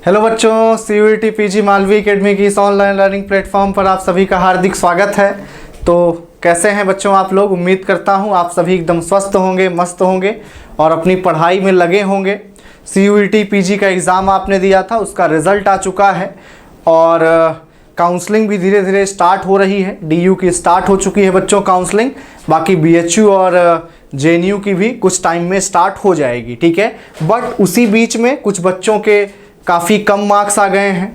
Hello बच्चों, CUET PG Malvi academy की इस ऑनलाइन लर्निंग प्लेटफॉर्म पर आप सभी का हार्दिक स्वागत है। तो कैसे हैं बच्चों आप लोग? उम्मीद करता हूं आप सभी एकदम स्वस्थ होंगे, मस्त होंगे और अपनी पढ़ाई में लगे होंगे। CUET PG का एग्ज़ाम आपने दिया था, उसका रिज़ल्ट आ चुका है और काउंसलिंग भी धीरे धीरे स्टार्ट हो रही है। DU की स्टार्ट हो चुकी है बच्चों काउंसलिंग, बाकी BHU और JNU की भी कुछ टाइम में स्टार्ट हो जाएगी, ठीक है। बट उसी बीच में कुछ बच्चों के काफ़ी कम मार्क्स आ गए हैं।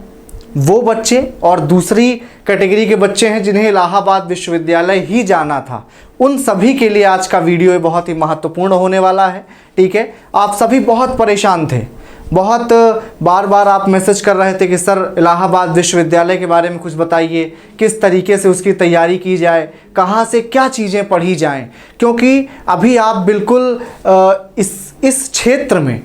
वो बच्चे और दूसरी कैटेगरी के बच्चे हैं जिन्हें इलाहाबाद विश्वविद्यालय ही जाना था, उन सभी के लिए आज का वीडियो बहुत ही महत्वपूर्ण होने वाला है, ठीक है। आप सभी बहुत परेशान थे, बहुत बार बार आप मैसेज कर रहे थे कि सर इलाहाबाद विश्वविद्यालय के बारे में कुछ बताइए, किस तरीके से उसकी तैयारी की जाए, कहाँ से क्या चीज़ें पढ़ी जाएं, क्योंकि अभी आप बिल्कुल इस क्षेत्र में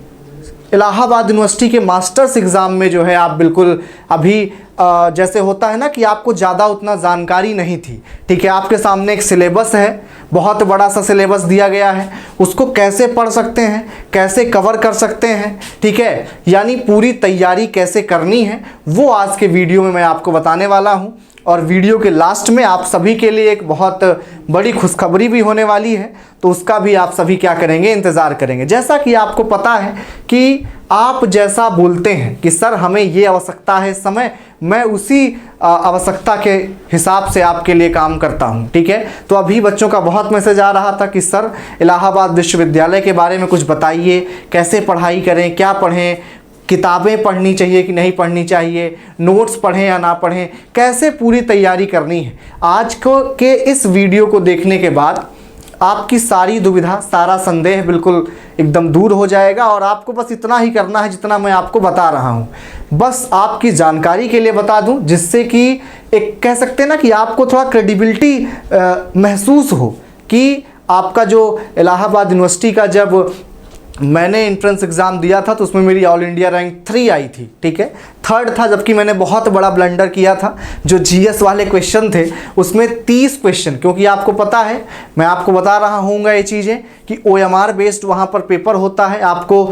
इलाहाबाद यूनिवर्सिटी के मास्टर्स एग्ज़ाम में जो है आप बिल्कुल अभी जैसे होता है ना कि आपको ज़्यादा उतना जानकारी नहीं थी, ठीक है। आपके सामने एक सिलेबस है, बहुत बड़ा सा सिलेबस दिया गया है, उसको कैसे पढ़ सकते हैं, कैसे कवर कर सकते हैं, ठीक है, यानी पूरी तैयारी कैसे करनी है वो आज के वीडियो में मैं आपको बताने वाला हूँ। और वीडियो के लास्ट में आप सभी के लिए एक बहुत बड़ी खुशखबरी भी होने वाली है, तो उसका भी आप सभी क्या करेंगे, इंतज़ार करेंगे। जैसा कि आपको पता है कि आप जैसा बोलते हैं कि सर हमें ये आवश्यकता है इस समय, मैं उसी आवश्यकता के हिसाब से आपके लिए काम करता हूं, ठीक है। तो अभी बच्चों का बहुत मैसेज आ रहा था कि सर इलाहाबाद विश्वविद्यालय के बारे में कुछ बताइए, कैसे पढ़ाई करें, क्या पढ़ें, किताबें पढ़नी चाहिए कि नहीं पढ़नी चाहिए, नोट्स पढ़ें या ना पढ़ें, कैसे पूरी तैयारी करनी है। आज के इस वीडियो को देखने के बाद आपकी सारी दुविधा, सारा संदेह बिल्कुल एकदम दूर हो जाएगा और आपको बस इतना ही करना है जितना मैं आपको बता रहा हूँ। बस आपकी जानकारी के लिए बता दूँ, जिससे कि एक कह सकते हैं ना कि आपको थोड़ा क्रेडिबिलिटी महसूस हो कि आपका जो इलाहाबाद यूनिवर्सिटी का जब मैंने एंट्रेंस एग्ज़ाम दिया था तो उसमें मेरी ऑल इंडिया रैंक 3 आई थी, ठीक है। 3rd था, जबकि मैंने बहुत बड़ा ब्लंडर किया था। जो GS वाले क्वेश्चन थे उसमें 30 क्वेश्चन, क्योंकि आपको पता है, मैं आपको बता रहा हूँगा ये चीज़ें कि OMR बेस्ड वहाँ पर पेपर होता है। आपको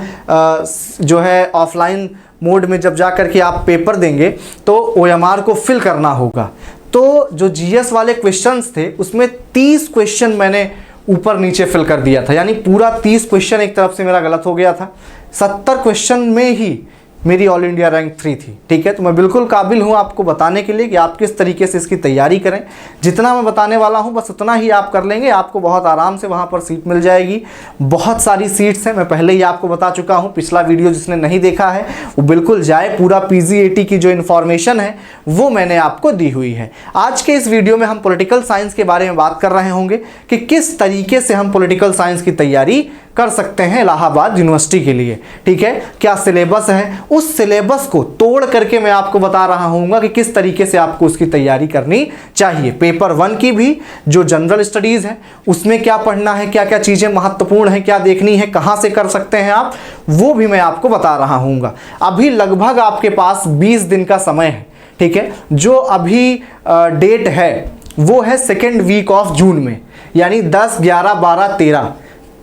जो है ऑफलाइन मोड में जब जा कर के आप पेपर देंगे तो OMR को फिल करना होगा। तो जो GS वाले क्वेश्चंस थे उसमें 30 क्वेश्चन मैंने ऊपर नीचे फिल कर दिया था, यानी पूरा 30 क्वेश्चन एक तरफ से मेरा गलत हो गया था। 70 क्वेश्चन में ही मेरी ऑल इंडिया रैंक 3 थी, ठीक है। तो मैं बिल्कुल काबिल हूँ आपको बताने के लिए कि आप किस तरीके से इसकी तैयारी करें। जितना मैं बताने वाला हूँ बस उतना ही आप कर लेंगे, आपको बहुत आराम से वहाँ पर सीट मिल जाएगी। बहुत सारी सीट्स हैं, मैं पहले ही आपको बता चुका हूँ। पिछला वीडियो जिसने नहीं देखा है वो बिल्कुल जाए, पूरा PGAT की जो इन्फॉर्मेशन है वो मैंने आपको दी हुई है। आज के इस वीडियो में हम पॉलिटिकल साइंस के बारे में बात कर रहे होंगे कि किस तरीके से हम पॉलिटिकल साइंस की तैयारी कर सकते हैं इलाहाबाद यूनिवर्सिटी के लिए, ठीक है। क्या सिलेबस है, उस सिलेबस को तोड़ करके मैं आपको बता रहा हूँगा कि किस तरीके से आपको उसकी तैयारी करनी चाहिए। पेपर 1 की भी जो जनरल स्टडीज़ है उसमें क्या पढ़ना है, क्या क्या चीज़ें महत्वपूर्ण हैं, क्या देखनी है, कहाँ से कर सकते हैं आप, वो भी मैं आपको बता रहा हूँगा। अभी लगभग आपके पास 20 दिन का समय है, ठीक है। जो अभी डेट है वो है 2nd वीक ऑफ जून में, यानी 10, 11, 12, 13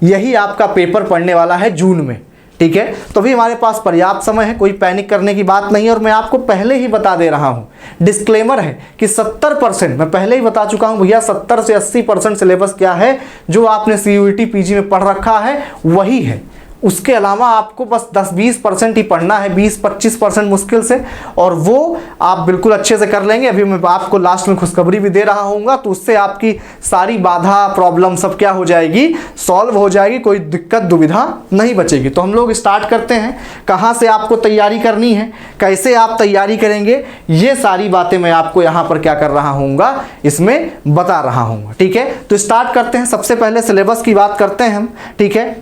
यही आपका पेपर पढ़ने वाला है जून में, ठीक है। तो अभी हमारे पास पर्याप्त समय है, कोई पैनिक करने की बात नहीं है। और मैं आपको पहले ही बता दे रहा हूँ, डिस्क्लेमर है कि 70%, मैं पहले ही बता चुका हूँ भैया, 70 से 80% सिलेबस क्या है जो आपने CUET PG में पढ़ रखा है वही है। उसके अलावा आपको बस 10-20% ही पढ़ना है, 20-25% मुश्किल से, और वो आप बिल्कुल अच्छे से कर लेंगे। अभी मैं आपको लास्ट में खुशखबरी भी दे रहा हूँगा, तो उससे आपकी सारी बाधा, प्रॉब्लम सब क्या हो जाएगी, सॉल्व हो जाएगी, कोई दिक्कत दुविधा नहीं बचेगी। तो हम लोग स्टार्ट करते हैं, कहाँ से आपको तैयारी करनी है, कैसे आप तैयारी करेंगे, ये सारी बातें मैं आपको यहाँ पर क्या कर रहा हूँगा, इसमें बता रहा हूँ, ठीक है। तो स्टार्ट करते हैं। सबसे पहले सिलेबस की बात करते हैं हम, ठीक है।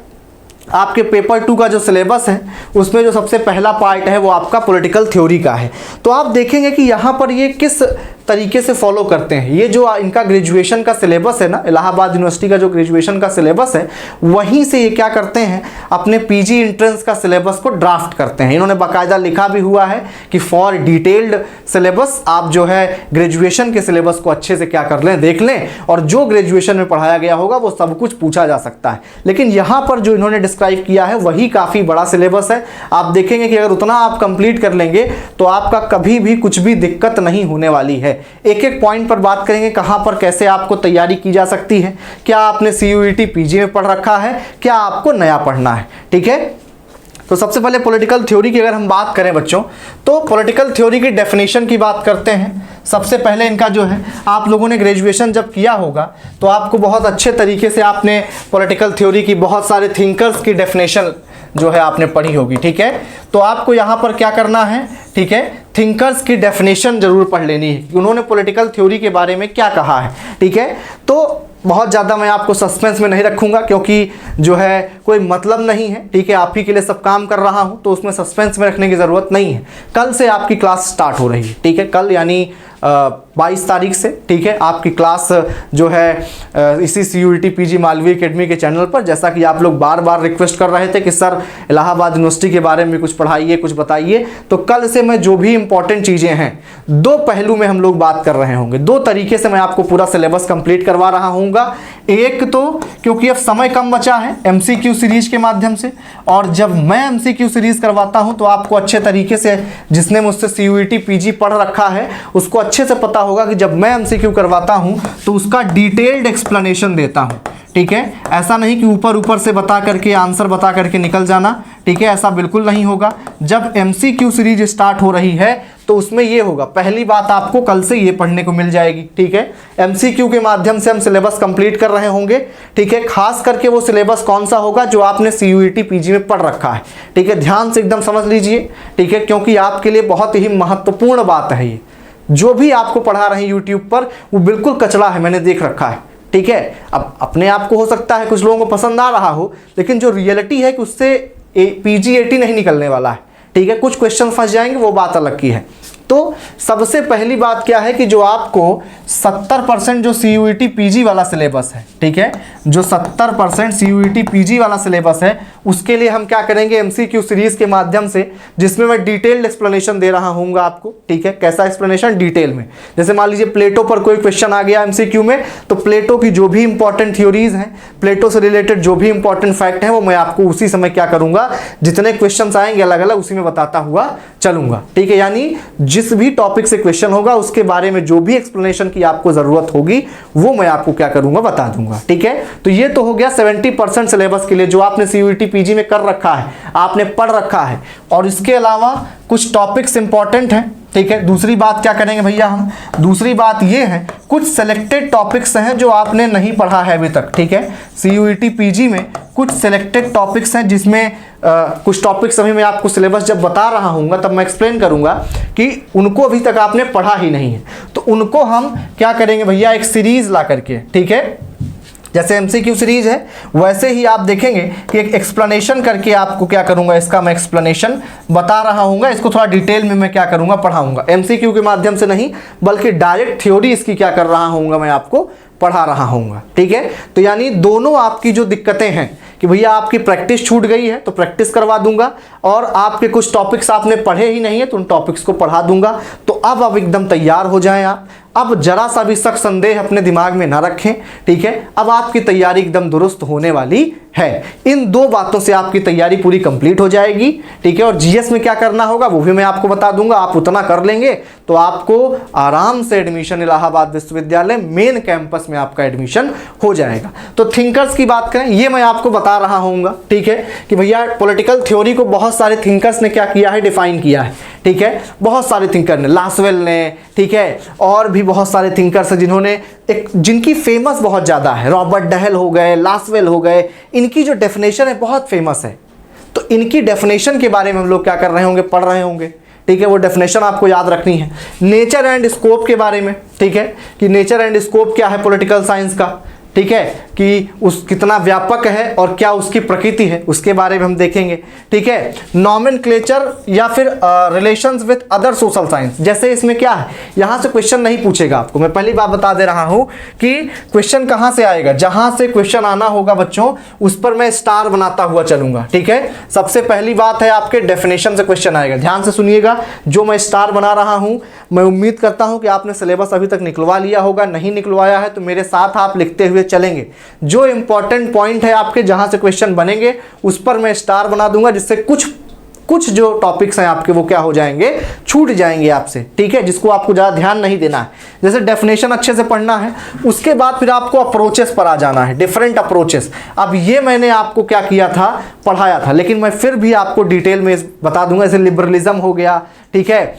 आपके पेपर 2 का जो सिलेबस है उसमें जो सबसे पहला पार्ट है वो आपका पॉलिटिकल थ्योरी का है। तो आप देखेंगे कि यहाँ पर ये किस तरीके से फॉलो करते हैं। ये जो इनका ग्रेजुएशन का सिलेबस है ना, इलाहाबाद यूनिवर्सिटी का जो ग्रेजुएशन का सिलेबस है, वहीं से ये क्या करते हैं, अपने PG एंट्रेंस का सिलेबस को ड्राफ्ट करते हैं। इन्होंने बाकायदा लिखा भी हुआ है कि फॉर डिटेल्ड सिलेबस आप जो है ग्रेजुएशन के सिलेबस को अच्छे से क्या कर लें, देख लें, और जो ग्रेजुएशन में पढ़ाया गया होगा वो सब कुछ पूछा जा सकता है। लेकिन यहाँ पर जो इन्होंने डिस्क्राइब किया है वही काफ़ी बड़ा सिलेबस है। आप देखेंगे कि अगर उतना आप कंप्लीट कर लेंगे तो आपका कभी भी कुछ भी दिक्कत नहीं होने वाली है। एक एक पॉइंट पर बात करेंगे, कहाँ पर कैसे आपको तैयारी की जा सकती है, क्या आपने CUET PG में पढ़ रखा है, क्या आपको नया पढ़ना है। ठीक है, तो सबसे पहले पॉलिटिकल थ्योरी की अगर हम बात करें बच्चों, तो पॉलिटिकल थ्योरी की डेफिनेशन की बात करते हैं। सबसे पहले इनका जो है, आप लोगों ने ग्रेजुएशन जब किया होगा तो आपको बहुत अच्छे तरीके से आपने पॉलिटिकल थ्योरी की बहुत सारे थिंकर्स की डेफिनेशन जो है आपने पढ़ी होगी। ठीक है, तो आपको यहाँ पर क्या करना है, ठीक है, थिंकर्स की डेफिनेशन जरूर पढ़ लेनी है कि उन्होंने पॉलिटिकल थ्योरी के बारे में क्या कहा है। ठीक है, तो बहुत ज़्यादा मैं आपको सस्पेंस में नहीं रखूंगा क्योंकि जो है कोई मतलब नहीं है। ठीक है, आप ही के लिए सब काम कर रहा हूं तो उसमें सस्पेंस में रखने की ज़रूरत नहीं है। कल से आपकी क्लास स्टार्ट हो रही है। ठीक है, कल यानी 22 तारीख से, ठीक है, आपकी क्लास जो है इसी CUET PG मालवी एकेडमी के चैनल पर, जैसा कि आप लोग बार बार रिक्वेस्ट कर रहे थे कि सर इलाहाबाद यूनिवर्सिटी के बारे में कुछ पढ़ाइए, कुछ बताइए, तो कल से मैं जो भी इंपॉर्टेंट चीज़ें हैं दो पहलू में हम लोग बात कर रहे होंगे। दो तरीके से मैं आपको पूरा सिलेबस कंप्लीट करवा रहा हूँ। एक तो क्योंकि अब समय कम बचा है MCQ सीरीज के माध्यम से, और जब मैं MCQ सीरीज करवाता हूं तो आपको अच्छे तरीके से, जिसने मुझसे CUET PG पढ़ रखा है उसको अच्छे से पता होगा कि जब मैं MCQ करवाता हूं तो उसका डिटेल्ड एक्सप्लेनेशन देता हूं। ठीक है, ऐसा नहीं कि ऊपर ऊपर से बता करके आंसर बता करके निकल जाना। ठीक है, ऐसा बिल्कुल नहीं होगा। जब MCQ सीरीज स्टार्ट हो रही है तो उसमें ये होगा, पहली बात आपको कल से ये पढ़ने को मिल जाएगी। ठीक है, MCQ के माध्यम से हम सिलेबस कंप्लीट कर रहे होंगे। ठीक है, खास करके वो सिलेबस कौन सा होगा जो आपने CUET PG में पढ़ रखा है। ठीक है, ध्यान से एकदम समझ लीजिए। ठीक है, क्योंकि आपके लिए बहुत ही महत्वपूर्ण बात है ये। जो भी आपको पढ़ा रहे हैं यूट्यूब पर वो बिल्कुल कचड़ा है, मैंने देख रखा है। ठीक है, अब अपने आप को हो सकता है कुछ लोगों को पसंद आ रहा हो, लेकिन जो रियलिटी है कि उससे PG-80 नहीं निकलने वाला है। ठीक है, कुछ क्वेश्चन फंस जाएंगे, वो बात अलग की है। तो सबसे पहली बात क्या है कि जो आपको 70% जो CUET PG वाला सिलेबस है, ठीक है, जो 70% CUET PG वाला सिलेबस है, उसके लिए हम क्या करेंगे, MCQ सीरीज के माध्यम से, जिसमें मैं डिटेल्ड एक्सप्लेनेशन दे रहा हूँ आपको। ठीक है, कैसा एक्सप्लेनेशन, डिटेल में। जैसे मान लीजिए प्लेटो पर कोई क्वेश्चन आ गया MCQ में, तो प्लेटो की जो भी इंपॉर्टेंट थ्योरीज हैं, प्लेटो से रिलेटेड जो भी इंपॉर्टेंट फैक्ट हैं, वो मैं आपको उसी समय क्या करूँगा, जितने क्वेश्चन आएंगे अलग अलग, उसी में बताता हुआ चलूंगा। ठीक है, यानी जिस भी टॉपिक से क्वेश्चन होगा उसके बारे में जो भी एक्सप्लेनेशन की आपको जरूरत होगी वो मैं आपको क्या करूंगा, बता दूंगा। ठीक है, तो ये तो हो गया 70% सिलेबस के लिए जो आपने CUET PG में कर रखा है, आपने पढ़ रखा है। और इसके अलावा कुछ टॉपिक्स इंपॉर्टेंट हैं। ठीक है, दूसरी बात क्या करेंगे भैया हम, दूसरी बात ये है कुछ सेलेक्टेड टॉपिक्स हैं जो आपने नहीं पढ़ा है अभी तक। ठीक है, CUET PG में कुछ सेलेक्टेड टॉपिक्स हैं जिसमें कुछ टॉपिक्स अभी मैं आपको सिलेबस जब बता रहा हूँ तब मैं एक्सप्लेन करूँगा कि उनको अभी तक आपने पढ़ा ही नहीं है, तो उनको हम क्या करेंगे भैया, एक सीरीज ला करके। ठीक है, जैसे MCQ सीरीज है वैसे ही आप देखेंगे कि एक एक्सप्लेनेशन करके आपको क्या करूंगा, इसका मैं एक्सप्लेनेशन बता रहा हूँ, इसको थोड़ा डिटेल में मैं क्या करूंगा, पढ़ाऊंगा। MCQ के माध्यम से नहीं बल्कि डायरेक्ट थ्योरी इसकी क्या कर रहा हूँ, मैं आपको पढ़ा रहा हूँ। ठीक है, तो यानी दोनों आपकी जो दिक्कतें हैं कि भैया आपकी प्रैक्टिस छूट गई है तो प्रैक्टिस करवा दूंगा, और आपके कुछ टॉपिक्स आपने पढ़े ही नहीं है तो उन टॉपिक्स को पढ़ा दूंगा। तो अब आप एकदम तैयार हो जाएं। आप अब जरा सा भी शक संदेह अपने दिमाग में ना रखें। ठीक है, अब आपकी तैयारी एकदम दुरुस्त होने वाली है। इन दो बातों से आपकी तैयारी पूरी कंप्लीट हो जाएगी। ठीक है, और GS में क्या करना होगा वो भी मैं आपको बता दूंगा। आप उतना कर लेंगे तो आपको आराम से एडमिशन इलाहाबाद विश्वविद्यालय मेन कैंपस में आपका एडमिशन हो जाएगा। तो थिंकर्स की बात करें, ये मैं आपको बता रहा हूँ। ठीक है, कि भैया पॉलिटिकल थ्योरी को बहुत सारे थिंकर्स ने क्या किया है, डिफाइन किया है। ठीक है, बहुत सारे थिंकर ने, लासवेल ने, ठीक है, और भी बहुत सारे थिंकर्स हैं जिन्होंने जिनकी फेमस बहुत ज़्यादा है, रॉबर्ट डहेल हो गए, लासवेल हो गए, इनकी जो डेफिनेशन है बहुत फेमस है। तो इनकी डेफिनेशन के बारे में हम लोग क्या कर रहे होंगे, पढ़ रहे होंगे। ठीक है, वो डेफिनेशन आपको याद रखनी है। नेचर एंड स्कोप के बारे में, ठीक है, कि नेचर एंड स्कोप क्या है पॉलिटिकल साइंस का। ठीक है, कि उस कितना व्यापक है और क्या उसकी प्रकृति है, उसके बारे में हम देखेंगे। ठीक है, नॉमेनक्लेचर या फिर relations with other social science, जैसे इसमें क्या है, यहाँ से क्वेश्चन नहीं पूछेगा आपको। मैं पहली बात बता दे रहा हूँ कि क्वेश्चन कहाँ से आएगा, जहाँ से क्वेश्चन आना होगा बच्चों उस पर मैं स्टार बनाता हुआ चलूंगा। ठीक है, सबसे पहली बात है आपके डेफिनेशन से क्वेश्चन आएगा। ध्यान से सुनिएगा, जो मैं स्टार बना रहा हूँ, मैं उम्मीद करता हूँ कि आपने सिलेबस अभी तक निकलवा लिया होगा। नहीं निकलवाया है तो मेरे साथ आप लिखते हुए चलेंगे। जो इंपॉर्टेंट पॉइंट है आपके, जहां से क्वेश्चन बनेंगे उस पर मैं स्टार बना दूंगा, जिससे कुछ जो टॉपिक्स हैं आपके वो क्या हो जाएंगे, छूट जाएंगे आपसे, ठीक है, जिसको आपको ज़्यादा ध्यान नहीं देना है। जैसे डेफिनेशन अच्छे से पढ़ना है, उसके बाद फिर आपको अप्रोचेस पर आ जाना है, डिफरेंट अप्रोचेस। अब ये मैंने आपको क्या किया था, पढ़ाया था, लेकिन मैं फिर भी आपको डिटेल में बता दूंगा। जैसे लिबरलिज्म हो गया, ठीक है,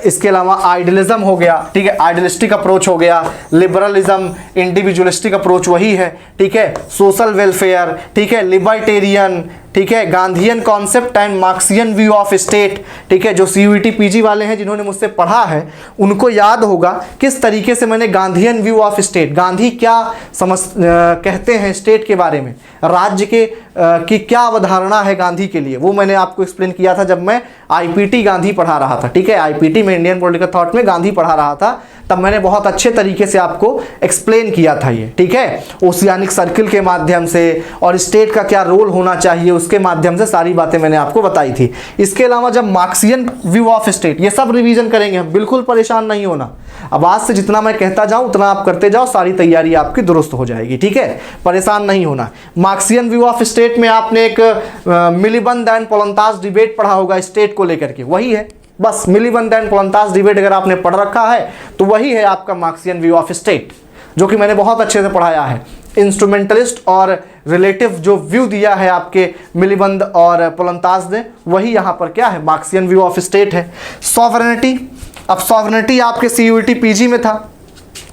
इसके अलावा आइडियलिज्म हो गया, ठीक है, आइडियलिस्टिक अप्रोच हो गया, लिबरलिज्म इंडिविजुअलिस्टिक अप्रोच वही है, ठीक है, सोशल वेलफेयर, ठीक है, लिबर्टेरियन, ठीक है, Gandhian concept and Marxian view of state, ठीक है। जो सीयूईटी पीजी वाले हैं जिन्होंने मुझसे पढ़ा है उनको याद होगा किस तरीके से मैंने Gandhian view of state, Gandhi क्या कहते हैं स्टेट के बारे में, राज्य के की क्या अवधारणा है गांधी के लिए, वो मैंने आपको एक्सप्लेन किया था जब मैं आईपीटी गांधी पढ़ा रहा था, ठीक है, आईपीटी में इंडियन पॉलिटिकल थॉट में गांधी पढ़ा रहा था, तब मैंने बहुत अच्छे तरीके से आपको एक्सप्लेन किया था ये, ठीक है, ओशियानिक सर्किल के माध्यम से और स्टेट का क्या रोल होना चाहिए उसके माध्यम से सारी बातें मैंने आपको बताई थी। इसके अलावा जब मार्क्सियन व्यू ऑफ स्टेट, ये सब रिवीजन करेंगे हम, बिल्कुल परेशान नहीं होना। अब आज से जितना मैं कहता जाऊं उतना आप करते जाओ, सारी तैयारी आपकी दुरुस्त हो जाएगी, ठीक है, परेशान नहीं होना। मार्क्सियन व्यू ऑफ स्टेट में आपने एक मिलीबंद एंड पोलंताज डिबेट पढ़ा होगा स्टेट को लेकर के, वही है बस, मिलीबंद एंड पोलंताज डिबेट अगर आपने पढ़ रखा है तो वही है आपका मार्क्सियन व्यू ऑफ स्टेट, जो कि मैंने बहुत अच्छे से पढ़ाया है। इंस्ट्रूमेंटलिस्ट और रिलेटिव जो व्यू दिया है आपके मिलीबंद और पोलंताज ने, वही यहाँ पर क्या है, मार्क्सियन व्यू ऑफ स्टेट है। सॉवरेनिटी, अब सॉवरेनिटी आपके सीयूईटी पीजी में था,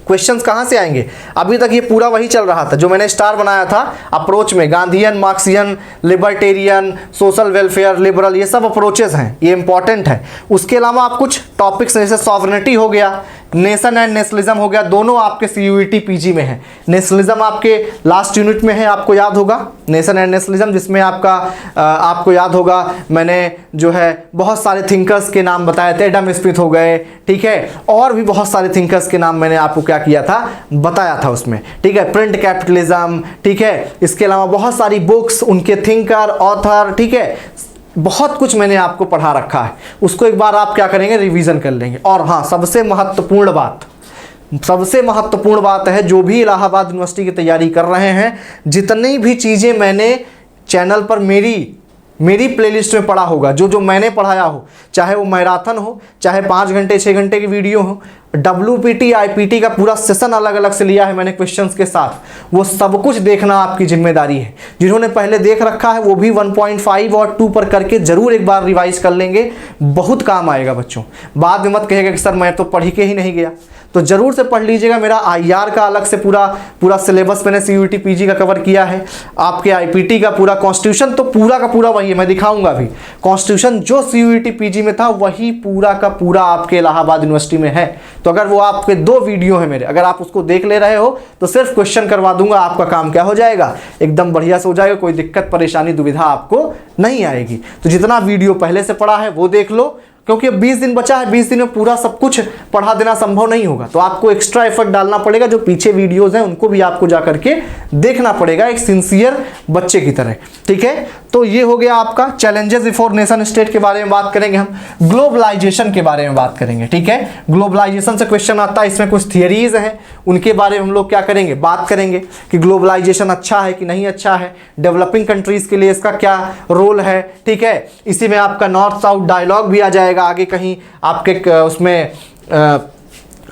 क्वेश्चंस कहाँ से आएंगे, अभी तक ये पूरा वही चल रहा था जो मैंने स्टार बनाया था अप्रोच में, Gandhian, Marxian, libertarian, social welfare, liberal, ये सब अप्रोचेस हैं, ये इंपॉर्टेंट है। उसके अलावा आप कुछ टॉपिक्स जैसे सॉवरेनिटी हो गया, नेशन एंड नेशनलिज्म हो गया, दोनों आपके सीयूईटी पीजी में है। नेशनलिज्म आपके लास्ट यूनिट में है, आपको याद होगा, नेशन एंड नेशनलिज्म, जिसमें आपको याद होगा मैंने जो है बहुत सारे थिंकर्स के नाम बताए थे, एडम स्मिथ हो गए, ठीक है, और भी बहुत सारे थिंकर्स के नाम मैंने आपको क्या किया था, बताया था उसमें, ठीक है, प्रिंट कैपिटलिज्म, ठीक है, इसके अलावा बहुत सारी बुक्स, उनके थिंकर, ऑथर, ठीक है, बहुत कुछ मैंने आपको पढ़ा रखा है, उसको एक बार आप क्या करेंगे, रिवीजन कर लेंगे। और हाँ, सबसे महत्वपूर्ण बात है, जो भी इलाहाबाद यूनिवर्सिटी की तैयारी कर रहे हैं, जितनी भी चीज़ें मैंने चैनल पर मेरी प्लेलिस्ट में पढ़ा होगा, जो मैंने पढ़ाया हो, चाहे वो मैराथन हो, चाहे 5 घंटे 6 घंटे की वीडियो हो, WPT IPT का पूरा सेशन अलग अलग से लिया है मैंने क्वेश्चंस के साथ, वो सब कुछ देखना आपकी जिम्मेदारी है। जिन्होंने पहले देख रखा है वो भी 1.5 और 2 पर करके जरूर एक बार रिवाइज कर लेंगे, बहुत काम आएगा बच्चों। बाद में मत कहेगा कि सर मैं तो पढ़ के ही नहीं गया, तो जरूर से पढ़ लीजिएगा। मेरा IR का अलग से पूरा सिलेबस मैंने सीयूईटी पीजी का कवर किया है, आपके IPT का पूरा कॉन्स्टिट्यूशन तो पूरा का पूरा वही है, मैं दिखाऊंगा भी, कॉन्स्टिट्यूशन जो सीयूईटी पीजी में था वही पूरा का पूरा आपके इलाहाबाद यूनिवर्सिटी में है। तो अगर वो आपके 2 वीडियो है मेरे, अगर आप उसको देख ले रहे हो तो सिर्फ क्वेश्चन करवा दूंगा, आपका काम क्या हो जाएगा, एकदम बढ़िया से हो जाएगा, कोई दिक्कत परेशानी दुविधा आपको नहीं आएगी। तो जितना वीडियो पहले से पढ़ा है वो देख लो, क्योंकि अब 20 दिन बचा है, 20 दिन में पूरा सब कुछ पढ़ा देना संभव नहीं होगा, तो आपको एक्स्ट्रा एफर्ट डालना पड़ेगा। जो पीछे वीडियोस हैं उनको भी आपको जा करके देखना पड़ेगा, एक सिंसियर बच्चे की तरह, ठीक है। तो ये हो गया आपका चैलेंजेस बिफोर नेशन स्टेट के बारे में बात करेंगे हम। ग्लोबलाइजेशन के बारे में बात करेंगे, ठीक है, ग्लोबलाइजेशन से क्वेश्चन आता है, इसमें कुछ थियरीज हैं, उनके बारे में हम लोग क्या करेंगे, बात करेंगे कि ग्लोबलाइजेशन अच्छा है कि नहीं अच्छा है, डेवलपिंग कंट्रीज के लिए इसका क्या रोल है, ठीक है। इसी में आपका नॉर्थ साउथ डायलॉग भी आ जाएगा आगे कहीं आपके उसमें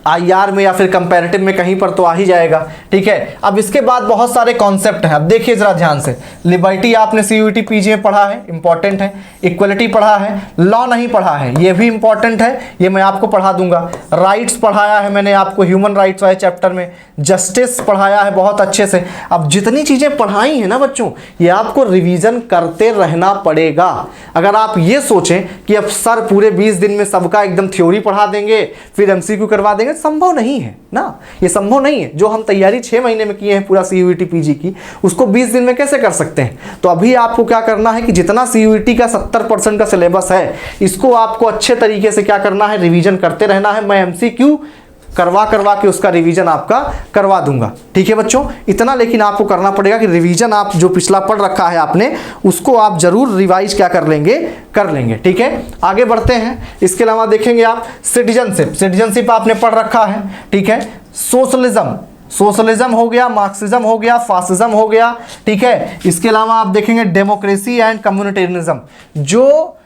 IR में या फिर कंपैरेटिव में कहीं पर तो आ ही जाएगा, ठीक है। अब इसके बाद बहुत सारे कॉन्सेप्ट हैं, अब देखिए जरा ध्यान से। लिबर्टी आपने सीयूईटी पीजी में पढ़ा है, इंपॉर्टेंट है। इक्वलिटी पढ़ा है, लॉ नहीं पढ़ा है, ये भी इंपॉर्टेंट है, ये मैं आपको पढ़ा दूंगा। राइट्स पढ़ाया है मैंने आपको, ह्यूमन राइट्स वाले चैप्टर में। जस्टिस पढ़ाया है बहुत अच्छे से। अब जितनी चीज़ें पढ़ाई हैं ना बच्चों, ये आपको रिवीजन करते रहना पड़ेगा। अगर आप ये सोचें कि अब सर पूरे 20 दिन में सबका एकदम थ्योरी पढ़ा देंगे फिर MCQ करवा देंगे, संभव नहीं है ना, ये संभव नहीं है। जो हम तैयारी 6 महीने में किए हैं पूरा सीयूईटी पीजी की, उसको 20 दिन में कैसे कर सकते हैं। तो अभी आपको क्या करना है कि जितना सीयूईटी का 70% का सिलेबस है, इसको आपको अच्छे तरीके से क्या करना है, रिवीजन करते रहना है। मैं MCQ करवा के उसका रिवीजन आपका करवा दूंगा, ठीक है बच्चों। इतना लेकिन आपको करना पड़ेगा कि रिवीजन आप जो पिछला पढ़ रखा है आपने, उसको आप जरूर रिवाइज क्या कर लेंगे, ठीक है। आगे बढ़ते हैं। इसके अलावा देखेंगे आप सिटीजनशिप आपने पढ़ रखा है, ठीक है। सोशलिज्म, सोशलिज्म हो गया, मार्क्सिज्म हो गया, फासिज्म हो गया, ठीक है। इसके अलावा आप देखेंगे डेमोक्रेसी एंड कम्युनिटेरियनिज्म। जो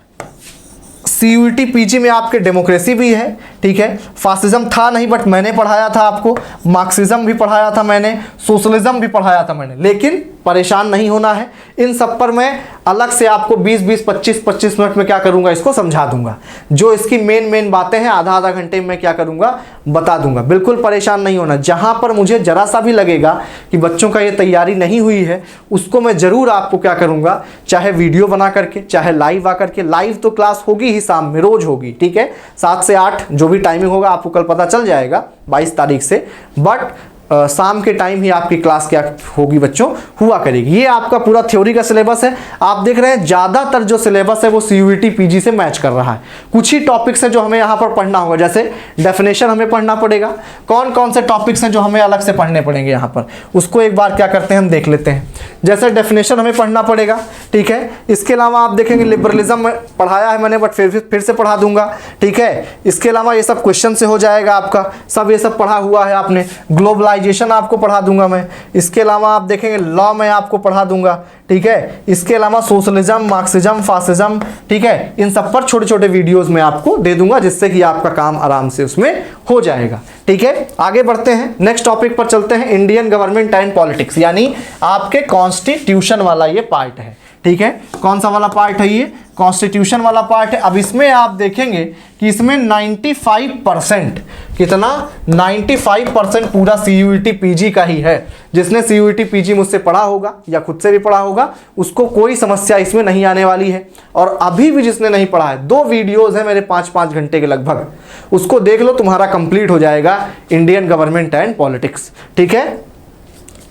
CUET PG में आपके डेमोक्रेसी भी है, ठीक है। फासिज्म था नहीं बट मैंने पढ़ाया था आपको, मार्क्सिज्म भी पढ़ाया था मैंने, सोशलिज्म भी पढ़ाया था मैंने, लेकिन परेशान नहीं होना है। इन सब पर मैं अलग से आपको 20-20, 25-25 मिनट में क्या करूंगा, इसको समझा दूंगा। जो इसकी मेन बातें हैं आधा घंटे में मैं क्या करूंगा, बता दूंगा। बिल्कुल परेशान नहीं होना। जहां पर मुझे जरा सा भी लगेगा कि बच्चों का ये तैयारी नहीं हुई है, उसको मैं जरूर आपको क्या करूंगा, चाहे वीडियो बना करके, चाहे लाइव आकर के। लाइव तो क्लास होगी ही, शाम में रोज होगी, ठीक है, 7 से 8 जो भी टाइमिंग होगा आपको कल पता चल जाएगा 22 तारीख से। बट शाम के टाइम ही आपकी क्लास क्या होगी बच्चों, हुआ करेगी। ये आपका पूरा थ्योरी का सिलेबस है। आप देख रहे हैं ज़्यादातर जो सिलेबस है वो CUET PG से मैच कर रहा है। कुछ ही टॉपिक्स हैं जो हमें यहाँ पर पढ़ना होगा, जैसे डेफिनेशन हमें पढ़ना पड़ेगा। कौन कौन से टॉपिक्स हैं जो हमें अलग से पढ़ने पड़ेंगे यहाँ पर, उसको एक बार क्या करते हैं हम देख लेते हैं। जैसे डेफिनेशन हमें पढ़ना पड़ेगा, ठीक है। इसके अलावा आप देखेंगे लिबरलिज्म में पढ़ाया है मैंने, बट फिर से पढ़ा दूंगा, ठीक है। इसके अलावा ये सब क्वेश्चन से हो जाएगा आपका, सब ये सब पढ़ा हुआ है आपने। ग्लोबलाइजेशन आपको पढ़ा दूंगा मैं। इसके अलावा आप देखेंगे लॉ में आपको पढ़ा दूंगा, ठीक है। इसके अलावा सोशलिज्म, मार्क्सिज्म, फासिज्म, ठीक है, इन सब पर छोटे छोटे वीडियोस में आपको दे दूंगा, जिससे कि आपका काम आराम से उसमें हो जाएगा, ठीक है। आगे बढ़ते हैं, नेक्स्ट टॉपिक पर चलते हैं। इंडियन गवर्नमेंट एंड पॉलिटिक्स, यानी आपके कॉन्स्टिट्यूशन वाला ये पार्ट है, ठीक है। कौन सा वाला पार्ट है ये, कॉन्स्टिट्यूशन वाला पार्ट है। अब इसमें आप देखेंगे कि इसमें 95% कितना, 95% पूरा CUET PG का ही है। जिसने CUET PG मुझसे पढ़ा होगा या खुद से भी पढ़ा होगा, उसको कोई समस्या इसमें नहीं आने वाली है। और अभी भी जिसने नहीं पढ़ा है, 2 वीडियोस हैं मेरे 5-5 घंटे के लगभग, उसको देख लो, तुम्हारा कंप्लीट हो जाएगा इंडियन गवर्नमेंट एंड पॉलिटिक्स, ठीक है।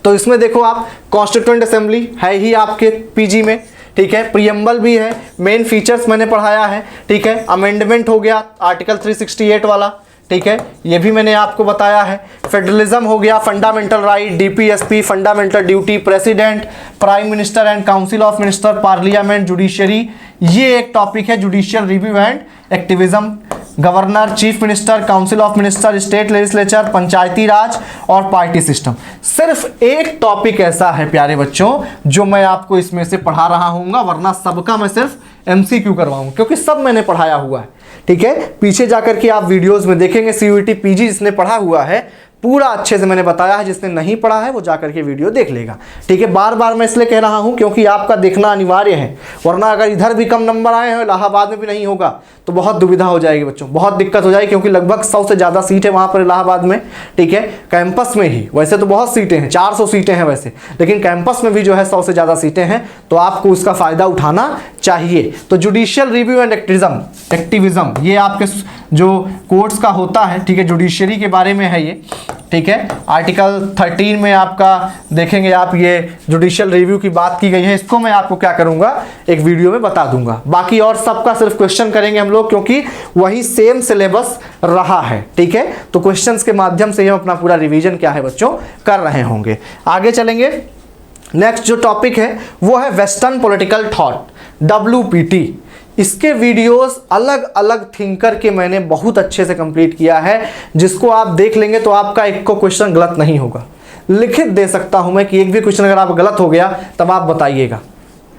तो इसमें देखो आप, कॉन्स्टिट्यूएंट असेंबली है ही आपके PG में, ठीक है। प्रियम्बल भी है, मेन फीचर्स मैंने पढ़ाया है, ठीक है। अमेंडमेंट हो गया आर्टिकल 368 वाला, ठीक है, ये भी मैंने आपको बताया है। फेडरलिज्म हो गया, fundamental right, DPSP, fundamental duty, president, prime minister and council of minister, parliament, judiciary, ये एक टॉपिक है। Judicial review and activism, governor, chief minister, council of minister, state legislature, Panchayati Raj और पार्टी सिस्टम। सिर्फ एक टॉपिक ऐसा है प्यारे बच्चों जो मैं आपको इसमें से पढ़ा रहा हूँगा, वरना सबका मैं सिर्फ MCQ करवाऊंगा, क्योंकि सब मैंने पढ़ाया हुआ है, ठीक है। पीछे जाकर के आप वीडियोस में देखेंगे CUET PG जिसने पढ़ा हुआ है, पूरा अच्छे से मैंने बताया है। जिसने नहीं पढ़ा है वो जाकर के वीडियो देख लेगा, ठीक है। बार बार मैं इसलिए कह रहा हूं क्योंकि आपका देखना अनिवार्य है, वरना अगर इधर भी कम नंबर आए हैं, इलाहाबाद में भी नहीं होगा, तो बहुत दुविधा हो जाएगी बच्चों, बहुत दिक्कत हो जाएगी, क्योंकि लगभग 100 से ज़्यादा सीट है वहाँ पर इलाहाबाद में, ठीक है। कैंपस में ही वैसे तो बहुत सीटें हैं, 400 सीटें हैं वैसे, लेकिन कैंपस में भी जो है 100 से ज़्यादा सीटें हैं, तो आपको उसका फ़ायदा उठाना चाहिए। तो जुडिशियल रिव्यू एंड एक्टिविज्म ये आपके जो कोर्ट्स का होता है, ठीक है, जुडिशरी के बारे में है ये, ठीक है। आर्टिकल 13 में आपका देखेंगे आप, ये जुडिशियल रिव्यू की बात की गई है। इसको मैं आपको क्या करूंगा, एक वीडियो में बता दूंगा। बाकी और सबका सिर्फ क्वेश्चन करेंगे हम लोग, क्योंकि वही सेम सिलेबस रहा है, ठीक है। तो क्वेश्चंस के माध्यम से हम अपना पूरा रिवीजन क्या है बच्चों कर रहे होंगे। आगे चलेंगे, नेक्स्ट जो टॉपिक है वो है वेस्टर्न पॉलिटिकल थॉट, WPT। इसके वीडियोस अलग अलग थिंकर के मैंने बहुत अच्छे से कंप्लीट किया है, जिसको आप देख लेंगे तो आपका एक को क्वेश्चन गलत नहीं होगा। लिखित दे सकता हूं मैं कि एक भी क्वेश्चन अगर आप गलत हो गया तब आप बताइएगा।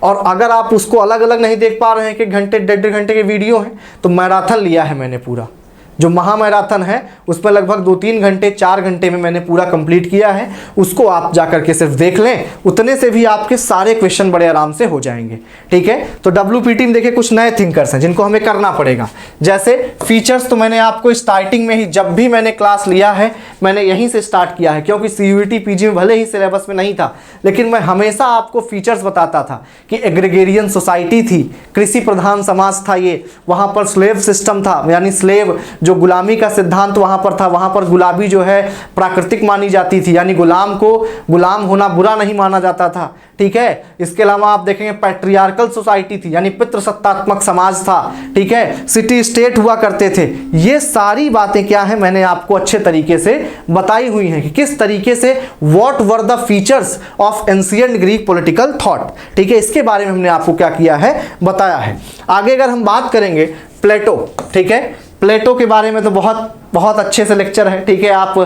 और अगर आप उसको अलग अलग नहीं देख पा रहे हैं कि घंटे 1.5 घंटे के वीडियो हैं, तो मैराथन लिया है मैंने पूरा, जो महामैराथन है उसमें लगभग 2-3 घंटे 4 घंटे में मैंने पूरा कंप्लीट किया है। उसको आप जाकर के सिर्फ देख लें, उतने से भी आपके सारे क्वेश्चन बड़े आराम से हो जाएंगे, ठीक है। तो WPT में देखिए कुछ नए थिंकर्स हैं जिनको हमें करना पड़ेगा। जैसे फीचर्स तो मैंने आपको स्टार्टिंग में ही, जब भी मैंने क्लास लिया है मैंने यहीं से स्टार्ट किया है, क्योंकि CUET PG में भले ही सिलेबस में नहीं था, लेकिन मैं हमेशा आपको फीचर्स बताता था कि एग्रीगेरियन सोसाइटी थी, कृषि प्रधान समाज था ये, वहाँ पर स्लेव सिस्टम था, यानी स्लेव जो गुलामी का सिद्धांत वहां पर था, वहां पर गुलामी जो है प्राकृतिक मानी जाती थी, यानी गुलाम को गुलाम होना बुरा नहीं माना जाता था, ठीक है। इसके अलावा आप देखेंगे पैट्रियार्कल सोसाइटी थी, यानी पितृसत्तात्मक समाज था, ठीक है। सिटी स्टेट हुआ करते थे। ये सारी बातें क्या है मैंने आपको अच्छे तरीके से बताई हुई हैं कि किस तरीके से what were the features of ancient Greek political thought, ठीक है। इसके बारे में हमने आपको क्या किया है, बताया है। आगे अगर हम बात करेंगे प्लेटो, ठीक है, प्लेटो के बारे में तो बहुत बहुत अच्छे से लेक्चर है, ठीक है, आप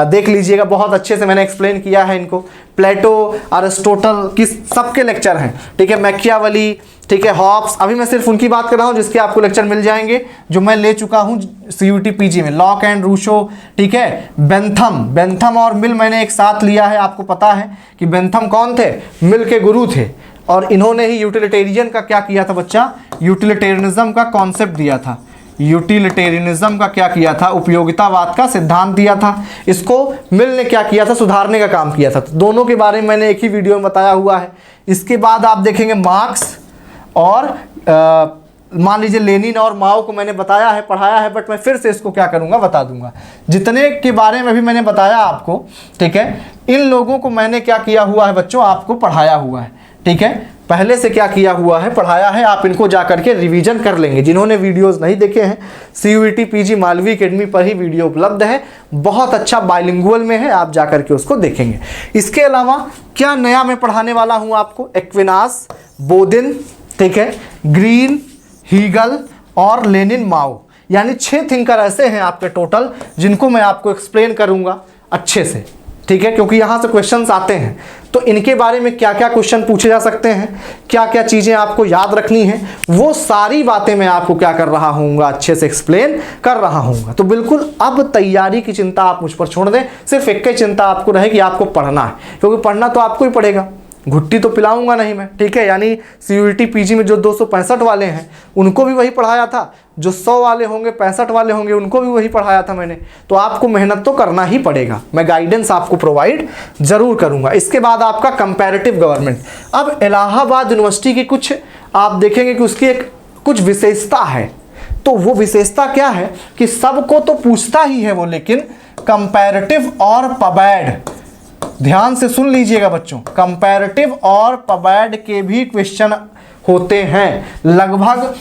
देख लीजिएगा, बहुत अच्छे से मैंने एक्सप्लेन किया है इनको। प्लेटो, अरिस्टोटल की सबके लेक्चर हैं, ठीक है, मैकियावेली, ठीक है, हॉब्स। अभी मैं सिर्फ उनकी बात कर रहा हूँ जिसके आपको लेक्चर मिल जाएंगे जो मैं ले चुका हूँ CUET PG में। लॉक एंड रूसो, ठीक है, बेंथम और मिल मैंने एक साथ लिया है। आपको पता है कि बेंथम कौन थे? मिल के गुरु थे, और इन्होंने ही यूटिलिटेरियन का क्या किया था बच्चा? यूटिलिटेरियनिज्म का कॉन्सेप्ट दिया था। यूटिलिटेरियनिज्म का क्या किया था? उपयोगितावाद का सिद्धांत दिया था। इसको मिल ने क्या किया था? सुधारने का काम किया था। तो दोनों के बारे में मैंने एक ही वीडियो में बताया हुआ है। इसके बाद आप देखेंगे मार्क्स और मान लीजिए लेनिन और माओ को मैंने बताया है, पढ़ाया है, बट मैं फिर से इसको क्या करूंगा, बता दूंगा। जितने के बारे में भी मैंने बताया आपको, ठीक है, इन लोगों को मैंने क्या किया हुआ है बच्चों? आपको पढ़ाया हुआ है, ठीक है, पहले से क्या किया हुआ है? पढ़ाया है। आप इनको जा करके रिवीजन कर लेंगे। जिन्होंने वीडियोस नहीं देखे हैं, CUET PG मालवी एकेडमी पर ही वीडियो उपलब्ध है, बहुत अच्छा बाइलिंगुअल में है, आप जा करके उसको देखेंगे। इसके अलावा क्या नया मैं पढ़ाने वाला हूं आपको? एक्विनास, बोदिन, ठीक है, ग्रीन, हीगल और लेनिन माओ, यानी 6 थिंकर ऐसे हैं आपके टोटल, जिनको मैं आपको एक्सप्लेन करूंगा अच्छे से, ठीक है, क्योंकि यहाँ से क्वेश्चंस आते हैं। तो इनके बारे में क्या क्या क्वेश्चन पूछे जा सकते हैं, क्या क्या चीज़ें आपको याद रखनी है, वो सारी बातें मैं आपको क्या कर रहा हूँगा? अच्छे से एक्सप्लेन कर रहा हूँगा। तो बिल्कुल अब तैयारी की चिंता आप मुझ पर छोड़ दें, सिर्फ एक ही चिंता आपको रहेगी, आपको पढ़ना है, क्योंकि पढ़ना तो आपको ही पड़ेगा, घुट्टी तो पिलाऊंगा नहीं मैं, ठीक है। यानी CUET PG में जो 265 वाले हैं उनको भी वही पढ़ाया था, जो 100 वाले होंगे, 65 वाले होंगे, उनको भी वही पढ़ाया था मैंने। तो आपको मेहनत तो करना ही पड़ेगा, मैं गाइडेंस आपको प्रोवाइड जरूर करूंगा। इसके बाद आपका कंपैरेटिव गवर्नमेंट। अब इलाहाबाद यूनिवर्सिटी की कुछ आप देखेंगे कि उसकी एक कुछ विशेषता है। तो वो विशेषता क्या है कि सबको तो पूछता ही है वो, लेकिन कंपैरेटिव और पबैड, ध्यान से सुन लीजिएगा बच्चों, कंपैरेटिव और पबैड के भी क्वेश्चन होते हैं। लगभग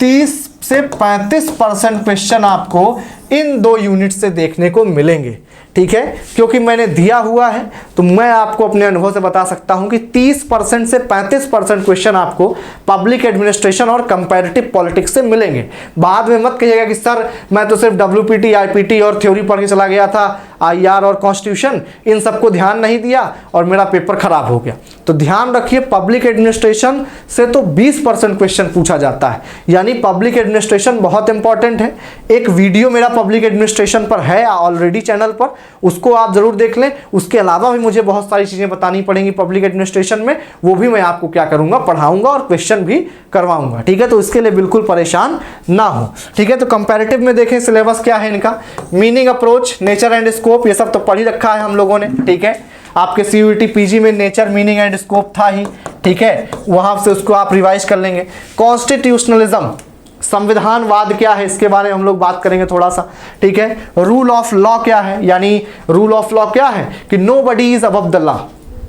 30 से 35% क्वेश्चन आपको इन 2 यूनिट से देखने को मिलेंगे, ठीक है। क्योंकि मैंने दिया हुआ है तो मैं आपको अपने अनुभव से बता सकता हूं कि 30% से 35% क्वेश्चन आपको पब्लिक एडमिनिस्ट्रेशन और कंपैरेटिव पॉलिटिक्स से मिलेंगे। बाद में मत कहिएगा कि सर मैं तो सिर्फ WPT, IPT और थ्योरी पढ़ के चला गया था, IR और कॉन्स्टिट्यूशन, इन सबको ध्यान नहीं दिया और मेरा पेपर खराब हो गया। तो ध्यान रखिए, पब्लिक एडमिनिस्ट्रेशन से तो 20% क्वेश्चन पूछा जाता है, यानी पब्लिक एडमिनिस्ट्रेशन बहुत इंपॉर्टेंट है। एक वीडियो मेरा पब्लिक एडमिनिस्ट्रेशन पर है ऑलरेडी चैनल पर, उसको आप जरूर देख लें। उसके अलावा भी मुझे बहुत सारी चीजें बतानी पड़ेंगी पब्लिक एडमिनिस्ट्रेशन में, वो भी मैं आपको क्या करूंगा, पढ़ाऊंगा और क्वेश्चन भी करवाऊंगा, ठीक है। तो इसके लिए बिल्कुल परेशान ना हो, ठीक है। तो कंपैरेटिव में देखें सिलेबस क्या है इनका, meaning, approach, nature and scope, ये सब तो पढ़ ही रखा है हम लोगों ने, ठीक है। आपके CUET PG में नेचर, मीनिंग एंड स्कोप था ही, ठीक है, वहां से उसको आप रिवाइज कर लेंगे। कॉन्स्टिट्यूशनलिज्म, संविधानवाद क्या है, इसके बारे में हम लोग बात करेंगे थोड़ा सा, ठीक है। रूल ऑफ लॉ क्या है, यानी रूल ऑफ लॉ क्या है कि nobody is above the law,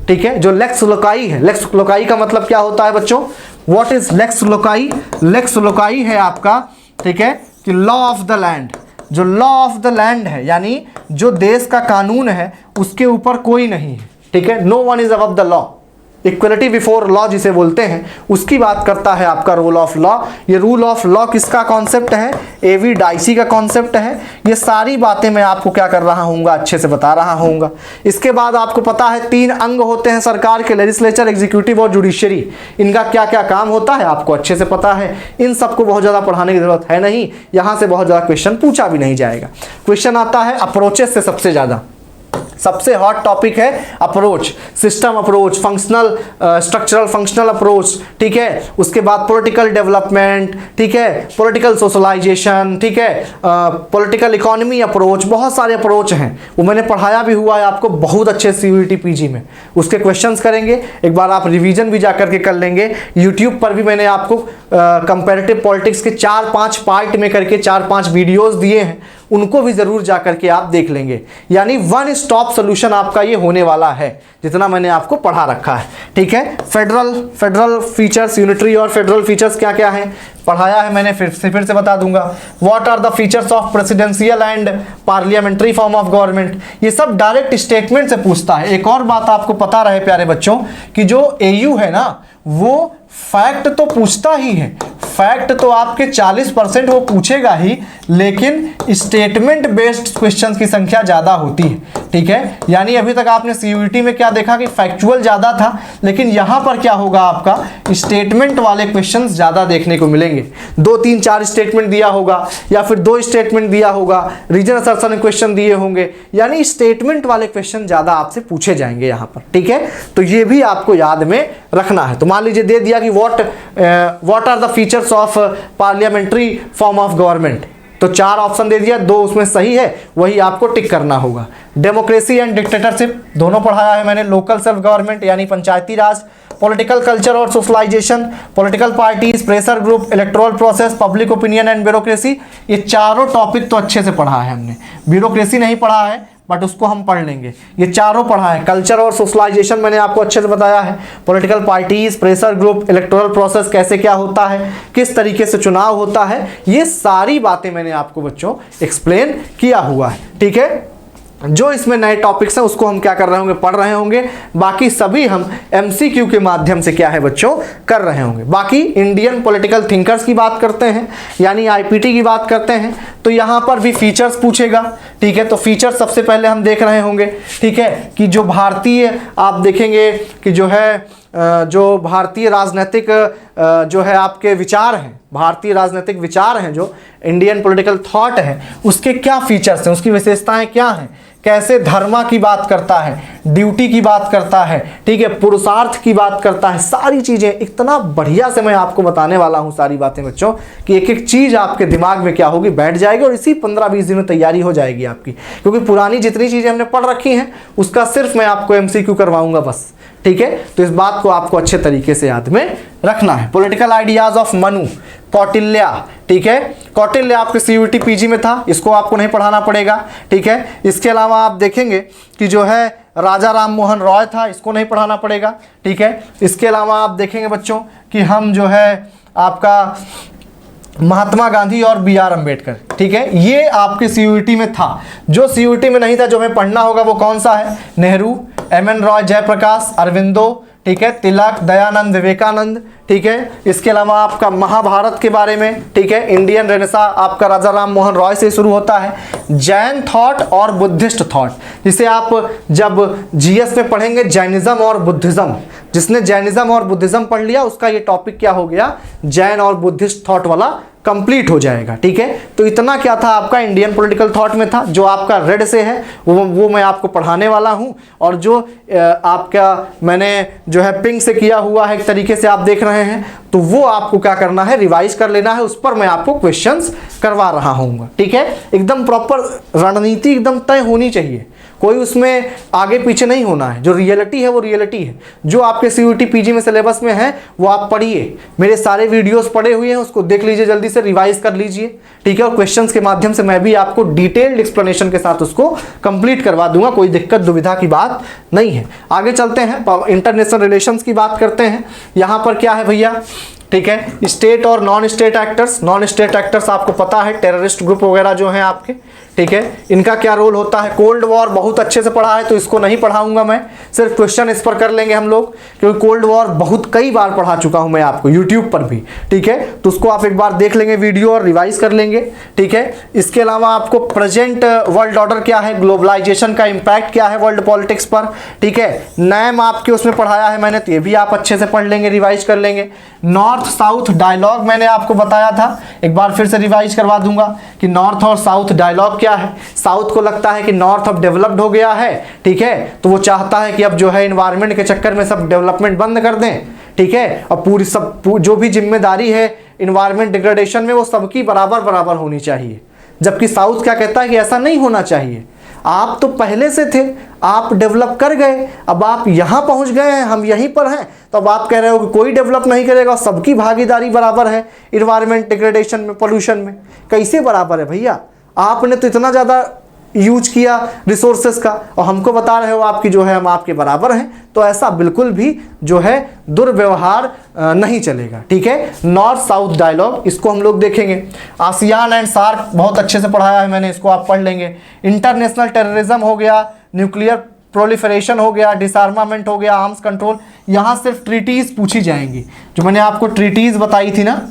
ठीक है। जो लेक्स लोकाई है, लेक्स लोकाई का मतलब क्या होता है बच्चों? What is lex loci? Lex loci है आपका, ठीक है, कि लॉ ऑफ द लैंड। जो लॉ ऑफ द लैंड है, यानी जो देश का कानून है उसके ऊपर कोई नहीं है, ठीक है। No one is above the law, equality before law जिसे बोलते हैं, उसकी बात करता है आपका रूल ऑफ लॉ। ये रूल ऑफ लॉ किसका कॉन्सेप्ट है? एवी डाइसी का कॉन्सेप्ट है। ये सारी बातें मैं आपको क्या कर रहा हूँगा, अच्छे से बता रहा हूँगा। इसके बाद आपको पता है 3 अंग होते हैं सरकार के, लेजिस्लेचर, एग्जीक्यूटिव और जुडिशरी। इनका क्या क्या काम होता है आपको अच्छे से पता है। इन सबको बहुत ज़्यादा पढ़ाने की जरूरत है नहीं, यहाँ से बहुत ज़्यादा क्वेश्चन पूछा भी नहीं जाएगा। क्वेश्चन आता है अप्रोचेस से, सबसे ज़्यादा सबसे हॉट टॉपिक है approach, system approach, functional structural functional approach, ठीक है। उसके बाद पॉलिटिकल डेवलपमेंट, ठीक है, पॉलिटिकल सोशलाइजेशन, ठीक है, पॉलिटिकल इकोनॉमी अप्रोच, बहुत सारे अप्रोच हैं, वो मैंने पढ़ाया भी हुआ है आपको बहुत अच्छे CUET PG में। उसके क्वेश्चंस करेंगे, एक बार आप रिवीजन भी जाकर के कर लेंगे। यूट्यूब पर भी मैंने आपको कंपैरेटिव पॉलिटिक्स के 4-5 पार्ट में करके 4-5 वीडियोस दिए हैं, उनको भी जरूर जाकर के आप देख लेंगे। यानी वन स्टॉप सोल्यूशन आपका ये होने वाला है, जितना मैंने आपको पढ़ा रखा है, ठीक है। फेडरल फीचर्स, यूनिटरी और फेडरल फीचर्स क्या क्या है पढ़ाया है मैंने, फिर से बता दूंगा। What are the features of presidential and parliamentary form of government, ये सब डायरेक्ट स्टेटमेंट से पूछता है। एक और बात आपको पता रहे प्यारे बच्चों कि जो AU है ना, वो फैक्ट तो पूछता ही है, फैक्ट तो आपके 40% वो पूछेगा ही, लेकिन स्टेटमेंट बेस्ड क्वेश्चंस की संख्या ज़्यादा होती है, ठीक है। यानी अभी तक आपने सीयूईटी में क्या देखा कि फैक्चुअल ज़्यादा था, लेकिन यहाँ पर क्या होगा, आपका स्टेटमेंट वाले क्वेश्चंस ज़्यादा देखने को मिलेंगे। 2 3 4 स्टेटमेंट दिया होगा, या फिर 2 स्टेटमेंट दिया होगा, रीजन असर्शन क्वेश्चन दिए होंगे, यानी स्टेटमेंट वाले क्वेश्चन ज़्यादा आपसे पूछे जाएंगे यहाँ पर, ठीक है। तो ये भी आपको याद में रखना है। तो मान लीजिए दे दिया कि what are the features of parliamentary form of government, तो 4 ऑप्शन दे दिया, 2 उसमें सही है, वही आपको टिक करना होगा। डेमोक्रेसी एंड डिक्टेटरशिप दोनों पढ़ाया है मैंने, लोकल सेल्फ गवर्नमेंट यानी पंचायती राज, पॉलिटिकल कल्चर और socialisation, political parties, pressure group, electoral process, public opinion and bureaucracy, ये चारों टॉपिक तो अच्छे से पढ़ा है हमने। ब्यूरोक्रेसी नहीं पढ़ा है, बट उसको हम पढ़ लेंगे। ये चारों पढ़ा है। कल्चर और सोशलाइजेशन मैंने आपको अच्छे से बताया है, political parties, pressure group, electoral process कैसे क्या होता है, किस तरीके से चुनाव होता है, ये सारी बातें मैंने आपको बच्चों एक्सप्लेन किया हुआ है, ठीक है। जो इसमें नए टॉपिक्स हैं उसको हम क्या कर रहे होंगे, पढ़ रहे होंगे। बाकी सभी हम एमसीक्यू के माध्यम से क्या है बच्चों, कर रहे होंगे। बाकी इंडियन पॉलिटिकल थिंकर्स की बात करते हैं, यानी आईपीटी की बात करते हैं, तो यहाँ पर भी फीचर्स पूछेगा, ठीक है। तो फीचर्स सबसे पहले हम देख रहे होंगे, ठीक है, कि जो भारतीय आप देखेंगे कि जो है जो भारतीय राजनीतिक जो है आपके विचार हैं, भारतीय राजनीतिक विचार हैं, जो इंडियन पॉलिटिकल थॉट है, उसके क्या फीचर्स हैं, उसकी विशेषताएं क्या हैं, कैसे धर्म की बात करता है, ड्यूटी की बात करता है, ठीक है, पुरुषार्थ की बात करता है, सारी चीज़ें इतना बढ़िया से मैं आपको बताने वाला हूँ सारी बातें बच्चों, कि एक एक चीज़ आपके दिमाग में क्या होगी, बैठ जाएगी, और इसी 15-20 दिन में तैयारी हो जाएगी आपकी। क्योंकि पुरानी जितनी चीज़ें हमने पढ़ रखी हैं उसका सिर्फ मैं आपको एमसीक्यू करवाऊंगा बस, ठीक है। तो इस बात को आपको अच्छे तरीके से याद में रखना है। Political ideas of Manu, Kautilya, ठीक है, कौटिल्य आपके सीयूईटी पीजी में था, इसको आपको नहीं पढ़ाना पड़ेगा, ठीक है। इसके अलावा आप देखेंगे कि जो है राजा राम मोहन रॉय था, इसको नहीं पढ़ाना पड़ेगा, ठीक है। इसके अलावा आप देखेंगे बच्चों कि हम जो है आपका महात्मा गांधी और BR अम्बेडकर, ठीक है, ये आपके सीयूईटी में था। जो सीयूईटी में नहीं था, जो हमें पढ़ना होगा वो कौन सा है, नेहरू, MN रॉय, जयप्रकाश, अरविंदो, ठीक है, तिलक, दयानंद, विवेकानंद, ठीक है। इसके अलावा आपका महाभारत के बारे में, ठीक है, इंडियन रेनेसा आपका राजा राम मोहन रॉय से शुरू होता है। जैन थॉट और बुद्धिस्ट थॉट, जिसे आप जब जीएस में पढ़ेंगे जैनिज्म और बुद्धिज्म, जिसने जैनिज्म और बुद्धिज्म पढ़ लिया उसका ये टॉपिक क्या हो गया, जैन और बुद्धिस्ट थॉट वाला कंप्लीट हो जाएगा, ठीक है। तो इतना क्या था आपका इंडियन पॉलिटिकल थॉट में था, जो आपका रेड से है वो मैं आपको पढ़ाने वाला हूं, और जो आपका मैंने जो है पिंक से किया हुआ है एक तरीके से आप देख रहे हैं, तो वो आपको क्या करना है, रिवाइज कर लेना है, उस पर मैं आपको क्वेश्चंस करवा रहा हूँ, ठीक है। एकदम प्रॉपर रणनीति एकदम तय होनी चाहिए, कोई उसमें आगे पीछे नहीं होना है। जो रियलिटी है वो रियलिटी है, जो आपके सीयूईटी पीजी में सिलेबस में है वो आप पढ़िए, मेरे सारे वीडियोस पड़े हुए हैं, उसको देख लीजिए, जल्दी से रिवाइज कर लीजिए, ठीक है। और क्वेश्चंस के माध्यम से मैं भी आपको डिटेल्ड एक्सप्लेनेशन के साथ उसको कंप्लीट करवा दूंगा, कोई दिक्कत दुविधा की बात नहीं है। आगे चलते हैं, इंटरनेशनल रिलेशंस की बात करते हैं। यहाँ पर क्या है भैया, ठीक है, स्टेट और non state actors. Non state actors आपको पता है, टेररिस्ट ग्रुप वगैरह जो हैं आपके, ठीक है, इनका क्या रोल होता है। कोल्ड वॉर बहुत अच्छे से पढ़ा है, तो इसको नहीं पढ़ाऊंगा मैं, सिर्फ क्वेश्चन इस पर कर लेंगे हम लोग, क्योंकि कोल्ड वॉर बहुत कई बार पढ़ा चुका हूं मैं आपको यूट्यूब पर भी, ठीक है। तो उसको आप एक बार देख लेंगे वीडियो और रिवाइज कर लेंगे, ठीक है। इसके अलावा आपको प्रेजेंट वर्ल्ड ऑर्डर क्या है, ग्लोबलाइजेशन का इंपैक्ट क्या है वर्ल्ड पॉलिटिक्स पर, ठीक है। नैम आपके उसमें पढ़ाया है मैंने, तो ये भी आप अच्छे से पढ़ लेंगे, रिवाइज कर लेंगे। नॉर्थ साउथ डायलॉग मैंने आपको बताया था, एक बार फिर से रिवाइज करवा दूंगा कि नॉर्थ और साउथ डायलॉग क्या है। साउथ को लगता है कि नॉर्थ अब डेवलप्ड हो गया है, ठीक है, तो वो चाहता है कि अब जो है एनवायरनमेंट के चक्कर में सब डेवलपमेंट बंद कर दें, ठीक है, और पूरी सब जो भी जिम्मेदारी है एनवायरनमेंट डिग्रेडेशन में वो सबकी बराबर बराबर होनी चाहिए। जबकि साउथ क्या कहता है कि ऐसा नहीं होना चाहिए, आप तो पहले से थे, आप डेवलप कर गए, अब आप यहाँ पहुँच गए हैं, हम यहीं पर हैं, तो अब आप कह रहे हो कि कोई डेवलप नहीं करेगा, सबकी भागीदारी बराबर है इन्वायरमेंट डिग्रेडेशन में, पोल्यूशन में। कैसे बराबर है भैया, आपने तो इतना ज़्यादा यूज किया रिसोर्सेज का, और हमको बता रहे हो आपकी जो है हम आपके बराबर हैं। तो ऐसा बिल्कुल भी जो है दुर्व्यवहार नहीं चलेगा, ठीक है। नॉर्थ साउथ डायलॉग, इसको हम लोग देखेंगे। आसियान एंड सार्क बहुत अच्छे से पढ़ाया है मैंने, इसको आप पढ़ लेंगे। इंटरनेशनल टेररिज्म हो गया, न्यूक्लियर प्रोलिफरेशन हो गया, डिसआर्मामेंट हो गया, आर्म्स कंट्रोल, यहाँ सिर्फ ट्रीटीज पूछी जाएंगी। जो मैंने आपको ट्रीटीज बताई थी ना,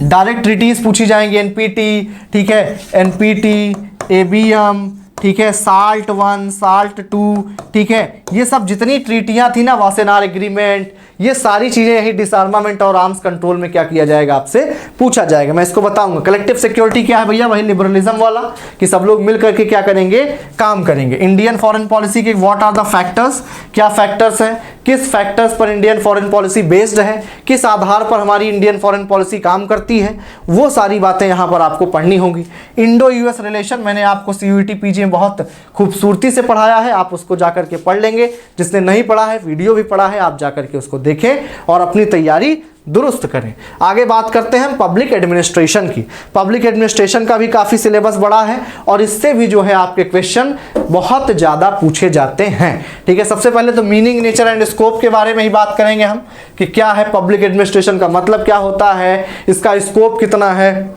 डायरेक्ट ट्रीटीज पूछी जाएंगी, एनपीटी, ठीक है, एनपीटी, एबीएम, ठीक है, साल्ट 1, साल्ट 2, ठीक है, ये सब जितनी ट्रीटियां थी ना, वासेनार एग्रीमेंट, ये सारी चीजें यही डिसआर्मामेंट और आर्म्स कंट्रोल में क्या किया जाएगा, आपसे पूछा जाएगा। मैं इसको बताऊंगा। कलेक्टिव सिक्योरिटी क्या है भैया, वही लिबरलिज्म वाला, कि सब लोग मिल करके क्या करेंगे, काम करेंगे। इंडियन फॉरेन पॉलिसी के व्हाट आर द फैक्टर्स, क्या फैक्टर्स हैं, किस फैक्टर्स पर इंडियन फॉरेन पॉलिसी बेस्ड है, किस आधार पर हमारी इंडियन फॉरेन पॉलिसी काम करती है, वो सारी बातें यहाँ पर आपको पढ़नी होंगी। इंडो यूएस रिलेशन मैंने आपको सीयूईटी पीजी में बहुत खूबसूरती से पढ़ाया है, आप उसको जाकर के पढ़ लेंगे। जिसने नहीं पढ़ा है, वीडियो भी पढ़ा है, आप जाकर के उसको देखें और अपनी तैयारी दुरुस्त करें। आगे बात करते हैं पब्लिक एडमिनिस्ट्रेशन की। पब्लिक एडमिनिस्ट्रेशन का भी काफ़ी सिलेबस बड़ा है और इससे भी जो है आपके क्वेश्चन बहुत ज़्यादा पूछे जाते हैं। ठीक है, सबसे पहले तो मीनिंग, नेचर एंड स्कोप के बारे में ही बात करेंगे हम, कि क्या है पब्लिक एडमिनिस्ट्रेशन का मतलब क्या होता है, इसका स्कोप कितना है।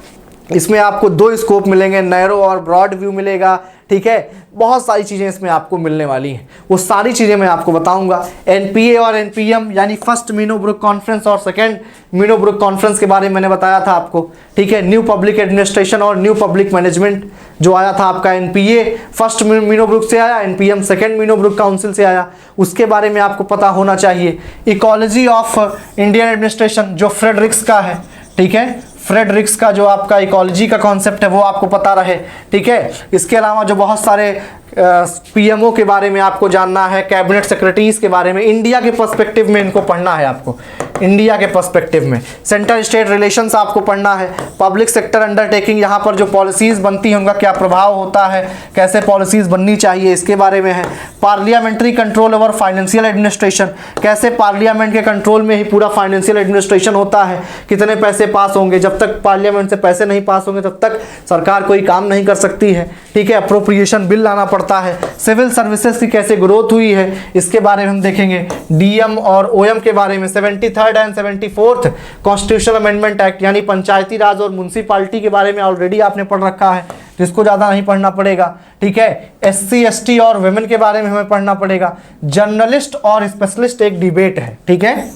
इसमें आपको दो स्कोप मिलेंगे, नैरो और ब्रॉड व्यू मिलेगा। ठीक है, बहुत सारी चीज़ें इसमें आपको मिलने वाली हैं, वो सारी चीज़ें मैं आपको बताऊंगा। एनपीए और एनपीएम यानी फर्स्ट मीनोब्रुक कॉन्फ्रेंस और सेकंड मीनोब्रुक कॉन्फ्रेंस के बारे में मैंने बताया था आपको। ठीक है, न्यू पब्लिक एडमिनिस्ट्रेशन और न्यू पब्लिक मैनेजमेंट जो आया था आपका, एनपीए फर्स्ट मीनोब्रुक से आया, एनपीएम सेकंड मीनोब्रुक काउंसिल से आया, उसके बारे में आपको पता होना चाहिए। इकोलॉजी ऑफ इंडियन एडमिनिस्ट्रेशन जो फ्रेडरिक्स का है, ठीक है, फ्रेडरिक्स का जो आपका इकोलॉजी का कॉन्सेप्ट है वो आपको पता रहे। ठीक है, इसके अलावा जो बहुत सारे पीएमओ के बारे में आपको जानना है, कैबिनेट सेक्रेटरीज के बारे में, इंडिया के पर्सपेक्टिव में इनको पढ़ना है आपको, इंडिया के पर्सपेक्टिव में। सेंटर स्टेट रिलेशंस आपको पढ़ना है। पब्लिक सेक्टर अंडरटेकिंग, यहाँ पर जो पॉलिसीज़ बनती हैं उनका क्या प्रभाव होता है, कैसे पॉलिसीज़ बननी चाहिए, इसके बारे में है। Parliamentary control over financial administration, कैसे पार्लियामेंट के कंट्रोल में ही पूरा फाइनेंशियल एडमिनिस्ट्रेशन होता है, कितने पैसे पास होंगे, जब तक पार्लियामेंट से पैसे नहीं पास होंगे तब तक सरकार कोई काम नहीं कर सकती है। ठीक है, अप्रोप्रिएशन बिल लाना पड़ता है। सिविल सर्विसेज की कैसे ग्रोथ हुई है, इसके बारे में हम देखेंगे। डीएम और ओएम के बारे में 73rd and 74th constitutional amendment act यानी पंचायती राज और म्युनिसिपैलिटी के बारे में ऑलरेडी आपने पढ़ रखा है, जिसको ज़्यादा नहीं पढ़ना पड़ेगा। ठीक है, एससी एसटी और वुमेन के बारे में हमें पढ़ना पड़ेगा। जर्नलिस्ट और स्पेशलिस्ट एक डिबेट है। ठीक है,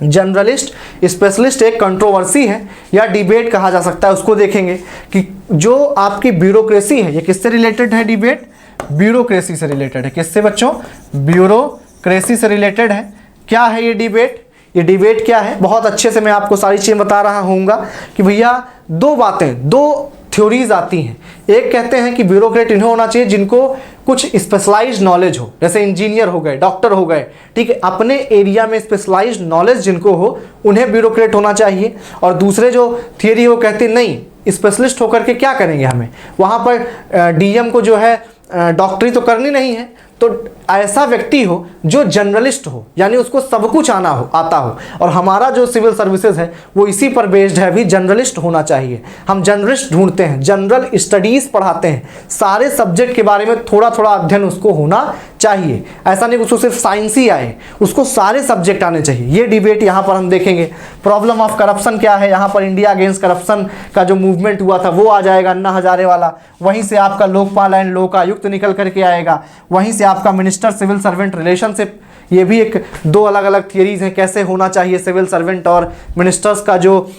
जर्नलिस्ट स्पेशलिस्ट एक कंट्रोवर्सी है या डिबेट कहा जा सकता है, उसको देखेंगे कि जो आपकी ब्यूरोक्रेसी है ये किससे रिलेटेड है। डिबेट ब्यूरोक्रेसी से रिलेटेड है। किससे बच्चों, ब्यूरोक्रेसी से रिलेटेड है। क्या है ये डिबेट, ये डिबेट क्या है, बहुत अच्छे से मैं आपको सारी चीज़ें बता रहा हूँगा कि भैया दो बातें, दो थ्योरीज आती हैं। एक कहते हैं कि ब्यूरोक्रेट इन्हें होना चाहिए जिनको कुछ स्पेशलाइज्ड नॉलेज हो, जैसे इंजीनियर हो गए, डॉक्टर हो गए, ठीक है, अपने एरिया में स्पेशलाइज्ड नॉलेज जिनको हो उन्हें ब्यूरोक्रेट होना चाहिए। और दूसरे जो थियरी वो कहते नहीं, स्पेशलिस्ट होकर के क्या करेंगे, हमें वहाँ पर डीएम को जो है डॉक्टरी तो करनी नहीं है, तो ऐसा व्यक्ति हो जो जर्नलिस्ट हो, यानी उसको सब कुछ आता हो। और हमारा जो सिविल सर्विसेज है वो इसी पर बेस्ड है, भी जर्नलिस्ट होना चाहिए। हम जर्नलिस्ट ढूंढते हैं, जनरल स्टडीज़ पढ़ाते हैं, सारे सब्जेक्ट के बारे में थोड़ा थोड़ा अध्ययन उसको होना चाहिए। ऐसा नहीं उसको सिर्फ साइंस ही आए, उसको सारे सब्जेक्ट आने चाहिए। ये डिबेट यहाँ पर हम देखेंगे। प्रॉब्लम ऑफ करप्शन क्या है, यहाँ पर इंडिया अगेंस्ट करप्शन का जो मूवमेंट हुआ था वो आ जाएगा, अन्ना हजारे वाला। वहीं से आपका लोकपाल एंड लोकायुक्त निकल करके आएगा, वहीं से आपका मिनिस्टर सिविल सर्वेंट रिलेशनशिप, ये भी एक दो अलग अलग थियरीज हैं कैसे होना चाहिए सिविल सर्वेंट और मिनिस्टर्स का जो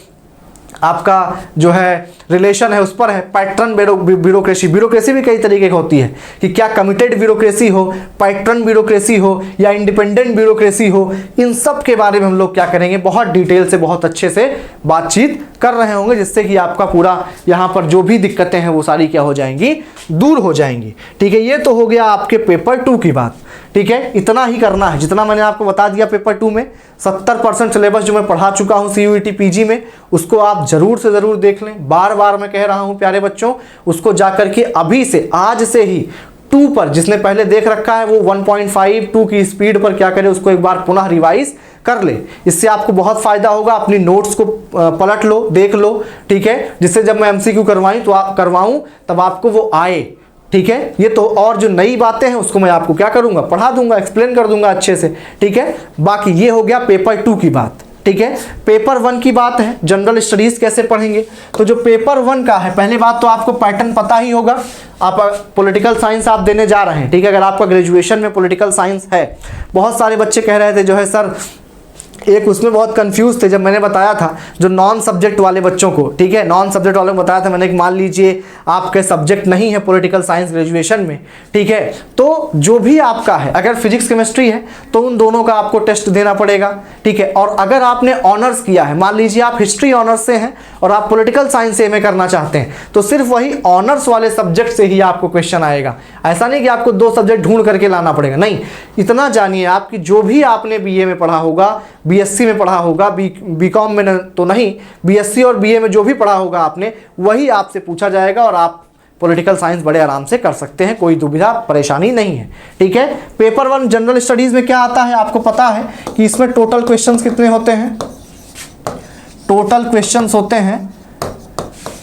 आपका जो है रिलेशन है उस पर है। पैटर्न ब्यूरोक्रेसी, ब्यूरोक्रेसी भी कई तरीके की होती है कि क्या कमिटेड ब्यूरोक्रेसी हो, पैटर्न ब्यूरोक्रेसी हो या इंडिपेंडेंट ब्यूरोक्रेसी हो, इन सब के बारे में हम लोग क्या करेंगे, बहुत डिटेल से बहुत अच्छे से बातचीत कर रहे होंगे, जिससे कि आपका पूरा यहाँ पर जो भी दिक्कतें हैं वो सारी क्या हो जाएंगी, दूर हो जाएंगी। ठीक है, ये तो हो गया आपके पेपर 2 की बात। ठीक है, इतना ही करना है जितना मैंने आपको बता दिया। पेपर 2 में 70% सिलेबस जो मैं पढ़ा चुका हूँ सीयूईटी पीजी में, उसको आप जरूर से ज़रूर देख लें। बार बार मैं कह रहा हूँ प्यारे बच्चों, उसको जा करके अभी से, आज से ही 2 पर, जिसने पहले देख रखा है वो 1.5-2 की स्पीड पर क्या करे, उसको एक बार पुनः रिवाइज कर ले। इससे आपको बहुत फ़ायदा होगा। अपनी नोट्स को पलट लो, देख लो। ठीक है, जिससे जब मैं एमसीक्यू करवाऊँ तब आपको वो आए। ठीक है, ये तो और जो नई बातें हैं उसको मैं आपको क्या करूंगा, पढ़ा दूंगा, एक्सप्लेन कर दूंगा अच्छे से। ठीक है, बाकी ये हो गया पेपर 2 की बात। ठीक है, पेपर 1 की बात है, जनरल स्टडीज कैसे पढ़ेंगे। तो जो पेपर 1 का है, पहले बात तो आपको पैटर्न पता ही होगा। आप पॉलिटिकल साइंस आप देने जा रहे हैं, ठीक है, अगर आपका ग्रेजुएशन में पॉलिटिकल साइंस है, बहुत सारे बच्चे कह रहे थे जो है सर, एक उसमें बहुत कंफ्यूज थे जब मैंने बताया था जो नॉन सब्जेक्ट वाले बच्चों को, ठीक है, नॉन सब्जेक्ट वालों को बताया था मैंने कि मान लीजिए आपके सब्जेक्ट नहीं है पॉलिटिकल साइंस ग्रेजुएशन में, ठीक है, तो जो भी आपका है, अगर फिजिक्स केमिस्ट्री है तो उन दोनों का आपको टेस्ट देना पड़ेगा, ठीक है, और अगर आपने ऑनर्स किया है, मान लीजिए आप हिस्ट्री ऑनर्स से हैं और आप पॉलिटिकल साइंस से एमए करना चाहते हैं, तो सिर्फ वही ऑनर्स वाले सब्जेक्ट से ही आपको क्वेश्चन आएगा। ऐसा नहीं कि आपको 2 सब्जेक्ट ढूंढ करके लाना पड़ेगा, नहीं, इतना जानिए आपकी जो भी आपने बीए में पढ़ा होगा, बीएससी में पढ़ा होगा, बीकॉम में तो नहीं, बीएससी और बीए में जो भी पढ़ा होगा आपने, वही आपसे पूछा जाएगा और आप पॉलिटिकल साइंस बड़े आराम से कर सकते हैं, कोई दुविधा परेशानी नहीं है, ठीक है। पेपर 1 जनरल स्टडीज में क्या आता है, आपको पता है कि इसमें टोटल क्वेश्चंस कितने होते हैं, टोटल क्वेश्चंस होते हैं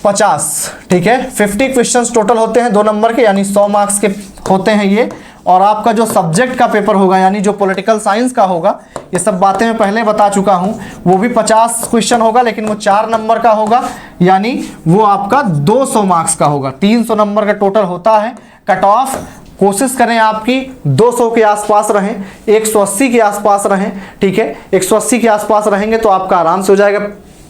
50, ठीक है, 50 क्वेश्चंस टोटल होते हैं 2 नंबर के, यानी 100 मार्क्स के होते हैं ये। और आपका जो सब्जेक्ट का पेपर होगा, यानी जो पॉलिटिकल साइंस का होगा, ये सब बातें मैं पहले बता चुका हूं, वो भी 50 क्वेश्चन होगा, लेकिन वो 4 नंबर का होगा, यानी वो आपका 200 मार्क्स का होगा। 300 नंबर का टोटल होता है। कट ऑफ कोशिश करें आपकी 200 के आसपास रहें, 180 के आसपास रहें, ठीक है, 180 के आसपास रहेंगे तो आपका आराम से हो जाएगा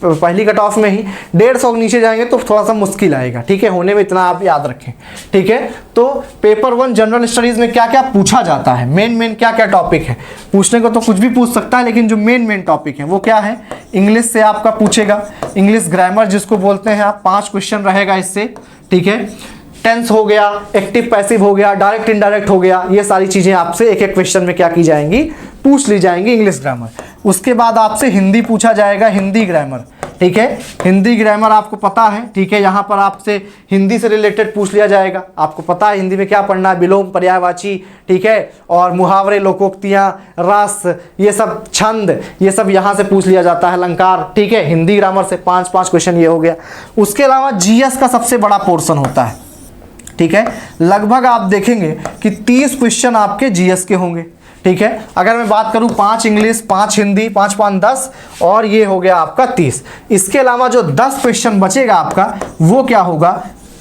पहली कट ऑफ में ही। 150 के नीचे जाएंगे तो थोड़ा सा मुश्किल आएगा, ठीक है, होने में इतना आप याद रखें, ठीक है। तो पेपर 1 जनरल स्टडीज में क्या क्या पूछा जाता है, मेन क्या क्या टॉपिक है, पूछने को तो कुछ भी पूछ सकता है, लेकिन जो मेन टॉपिक है वो क्या है, इंग्लिश से आपका पूछेगा, इंग्लिश ग्रामर जिसको बोलते हैं आप, 5 क्वेश्चन रहेगा इससे, ठीक है। टेंस हो गया, एक्टिव पैसिव हो गया, डायरेक्ट इनडायरेक्ट हो गया, ये सारी चीजें आपसे एक क्वेश्चन में क्या की जाएंगी, पूछ ली जाएंगी, इंग्लिश ग्रामर। उसके बाद आपसे हिंदी पूछा जाएगा, हिंदी ग्रामर, ठीक है, हिंदी ग्रामर आपको पता है, ठीक है, यहाँ पर आपसे हिंदी से रिलेटेड पूछ लिया जाएगा। आपको पता है हिंदी में क्या पढ़ना है, विलोम, पर्यायवाची, ठीक है, और मुहावरे, लोकोक्तियाँ, रस, ये सब, छंद, ये सब यहाँ से पूछ लिया जाता है, अलंकार, ठीक है, हिंदी ग्रामर से 5 क्वेश्चन ये हो गया। उसके अलावा जीएस का सबसे बड़ा पोर्शन होता है, ठीक है, लगभग आप देखेंगे कि 30 क्वेश्चन आपके जीएस के होंगे, ठीक है। अगर मैं बात करूं 5 इंग्लिश, 5 हिंदी, 5 5 10, और ये हो गया आपका 30। इसके अलावा जो 10 क्वेश्चन बचेगा आपका, वो क्या होगा,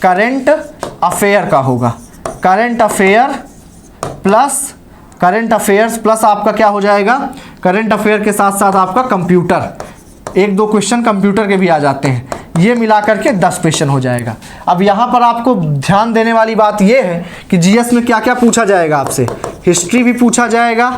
करंट अफेयर का होगा। करंट अफेयर्स प्लस आपका क्या हो जाएगा, करंट अफेयर के साथ साथ आपका कंप्यूटर, 1-2 क्वेश्चन कंप्यूटर के भी आ जाते हैं, ये मिलाकर के 10 क्वेश्चन हो जाएगा। अब यहाँ पर आपको ध्यान देने वाली बात ये है कि जीएस में क्या क्या पूछा जाएगा आपसे, हिस्ट्री भी पूछा जाएगा,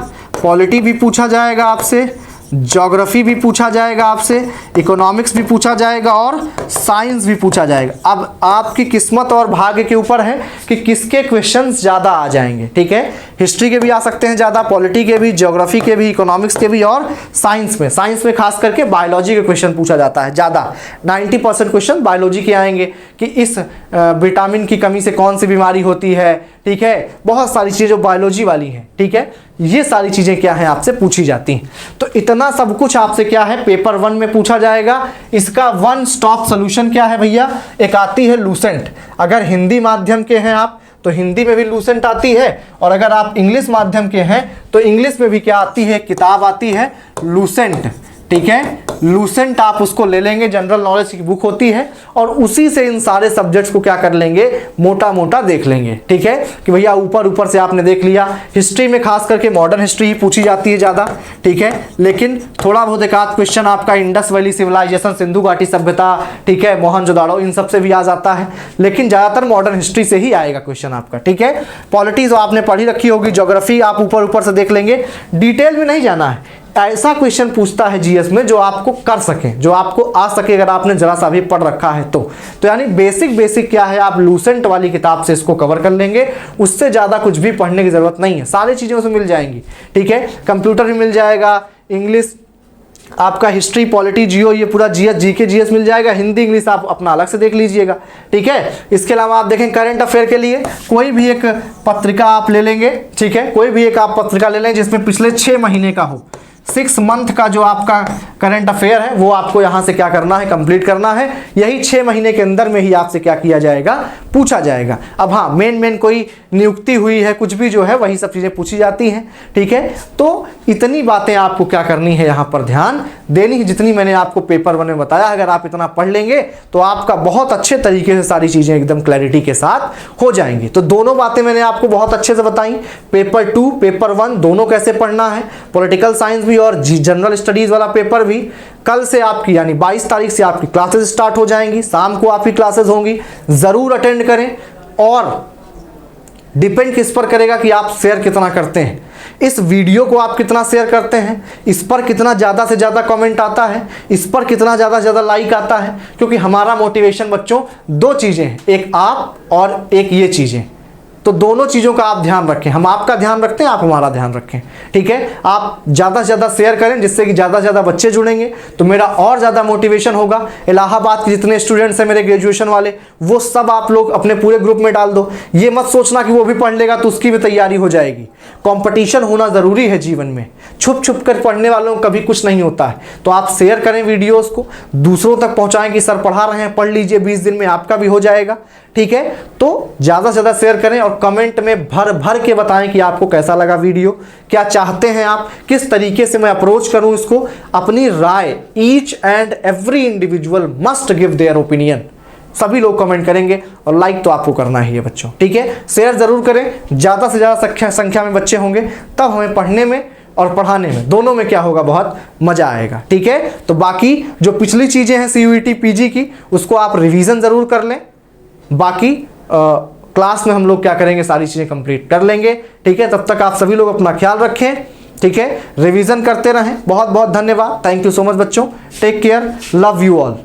पॉलिटी भी पूछा जाएगा आपसे, ज्योग्राफी भी पूछा जाएगा आपसे, इकोनॉमिक्स भी पूछा जाएगा और साइंस भी पूछा जाएगा। अब आपकी किस्मत और भाग्य के ऊपर है कि किसके क्वेश्चंस ज़्यादा आ जाएंगे, ठीक है। हिस्ट्री के भी आ सकते हैं ज़्यादा, पॉलिटी के भी, ज्योग्राफी के भी, इकोनॉमिक्स के भी, और साइंस में खास करके बायोलॉजी के क्वेश्चन पूछा जाता है ज़्यादा। 90% क्वेश्चन बायोलॉजी के आएंगे कि इस विटामिन की कमी से कौन सी बीमारी होती है, ठीक है, बहुत सारी चीज़ें जो बायोलॉजी वाली हैं, ठीक है, ये सारी चीज़ें क्या हैं आपसे पूछी जाती हैं। तो इतना सब कुछ आपसे क्या है पेपर 1 में पूछा जाएगा। इसका 1 स्टॉप सोल्यूशन क्या है भैया, एक आती है लूसेंट। अगर हिंदी माध्यम के हैं आप तो हिंदी में भी लूसेंट आती है, और अगर आप इंग्लिश माध्यम के हैं तो इंग्लिश में भी क्या आती है, किताब आती है लूसेंट, ठीक है। लूसेंट आप उसको ले लेंगे, जनरल नॉलेज की बुक होती है, और उसी से इन सारे सब्जेक्ट्स को क्या कर लेंगे, मोटा मोटा देख लेंगे, ठीक है, कि भैया ऊपर से आपने देख लिया। हिस्ट्री में खास करके मॉडर्न हिस्ट्री ही पूछी जाती है ज़्यादा, ठीक है, लेकिन थोड़ा बहुत एक आध क्वेश्चन आपका इंडस वैली सिविलाइजेशन, सिंधु घाटी सभ्यता, ठीक है, मोहनजोदाड़ो, इन सब से भी आ जाता है, लेकिन ज़्यादातर मॉडर्न हिस्ट्री से ही आएगा क्वेश्चन आपका, ठीक है। पॉलिटिक्स आपने पढ़ी रखी होगी, ज्योग्राफी आप ऊपर से देख लेंगे, डिटेल में नहीं जाना है। ऐसा क्वेश्चन पूछता है जीएस में जो आपको कर सके, जो आपको आ सके, अगर आपने जरा सा भी पढ़ रखा है तो यानी बेसिक क्या है, आप लूसेंट वाली किताब से इसको कवर कर लेंगे, उससे ज़्यादा कुछ भी पढ़ने की ज़रूरत नहीं है, सारी चीज़ें उसमें मिल जाएंगी, ठीक है। कंप्यूटर भी मिल जाएगा, इंग्लिश आपका, हिस्ट्री, पॉलिटी, जियो, ये पूरा जीएस, जीके, जीएस मिल जाएगा। हिंदी इंग्लिश आप अपना अलग से देख लीजिएगा, ठीक है। इसके अलावा आप देखें करंट अफेयर के लिए कोई भी एक पत्रिका आप ले लेंगे, ठीक है, कोई भी एक आप पत्रिका ले लें जिसमें पिछले 6 महीने का हो, 6 मंथ का जो आपका करंट अफेयर है वो आपको यहाँ से क्या करना है, कंप्लीट करना है। यही 6 महीने के अंदर में ही आपसे क्या किया जाएगा, पूछा जाएगा। अब हाँ, मेन कोई नियुक्ति हुई है, कुछ भी जो है वही सब चीज़ें पूछी जाती हैं, ठीक है। तो इतनी बातें आपको क्या करनी है, यहाँ पर ध्यान देनी है, जितनी मैंने आपको पेपर 1 में बताया। अगर आप इतना पढ़ लेंगे तो आपका बहुत अच्छे तरीके से सारी चीज़ें एकदम क्लैरिटी के साथ हो जाएंगी। तो दोनों बातें मैंने आपको बहुत अच्छे से बताई, पेपर 2 पेपर 1 दोनों कैसे पढ़ना है, पॉलिटिकल साइंस भी और जनरल स्टडीज़ वाला पेपर भी। कल से आपकी यानी 22 तारीख से आपकी क्लासेस स्टार्ट हो जाएंगी, शाम को आपकी क्लासेस होंगी, ज़रूर अटेंड करें। और डिपेंड किस पर करेगा कि आप शेयर कितना करते हैं, इस वीडियो को आप कितना शेयर करते हैं, इस पर कितना ज़्यादा से ज़्यादा कमेंट आता है, इस पर कितना ज़्यादा से ज़्यादा लाइक आता है। क्योंकि हमारा मोटिवेशन बच्चों 2 चीज़ें हैं, एक आप और एक ये चीज़ें। तो दोनों चीज़ों का आप ध्यान रखें, हम आपका ध्यान रखते हैं, आप हमारा ध्यान रखें, ठीक है। आप ज़्यादा से ज़्यादा शेयर करें, जिससे कि ज़्यादा से ज़्यादा बच्चे जुड़ेंगे तो मेरा और ज़्यादा मोटिवेशन होगा। इलाहाबाद के जितने स्टूडेंट्स हैं मेरे ग्रेजुएशन वाले, वो सब आप लोग अपने पूरे ग्रुप में डाल दो। ये मत सोचना कि वो भी पढ़ लेगा तो उसकी भी तैयारी हो जाएगी। कंपटीशन होना ज़रूरी है जीवन में, छुप छुप कर पढ़ने वालों को कभी कुछ नहीं होता है। तो आप शेयर करें वीडियोज़ को, दूसरों तक पहुँचाएँ कि सर पढ़ा रहे हैं, पढ़ लीजिए, 20 दिन में आपका भी हो जाएगा, ठीक है। तो ज़्यादा से ज़्यादा शेयर करें और कमेंट में भर भर के बताएं कि आपको कैसा लगा वीडियो, क्या चाहते हैं आप, किस तरीके से मैं अप्रोच करूं इसको। अपनी राय, each and every individual must give their opinion, सभी लोग कमेंट करेंगे और लाइक तो आपको करना ही है बच्चों, ठीक है। शेयर ज़रूर करें, ज़्यादा से ज़्यादा संख्या में बच्चे होंगे तब हमें पढ़ने में और पढ़ाने में दोनों में क्या होगा, बहुत मज़ा आएगा, ठीक है। तो बाकी जो पिछली चीज़ें हैं CUET PG की, उसको आप रिवीजन ज़रूर कर लें। बाकी क्लास में हम लोग क्या करेंगे, सारी चीज़ें कंप्लीट कर लेंगे, ठीक है। तब तक आप सभी लोग अपना ख्याल रखें, ठीक है, रिवीजन करते रहें। बहुत बहुत धन्यवाद, थैंक यू सो मच बच्चों, take care, love you all.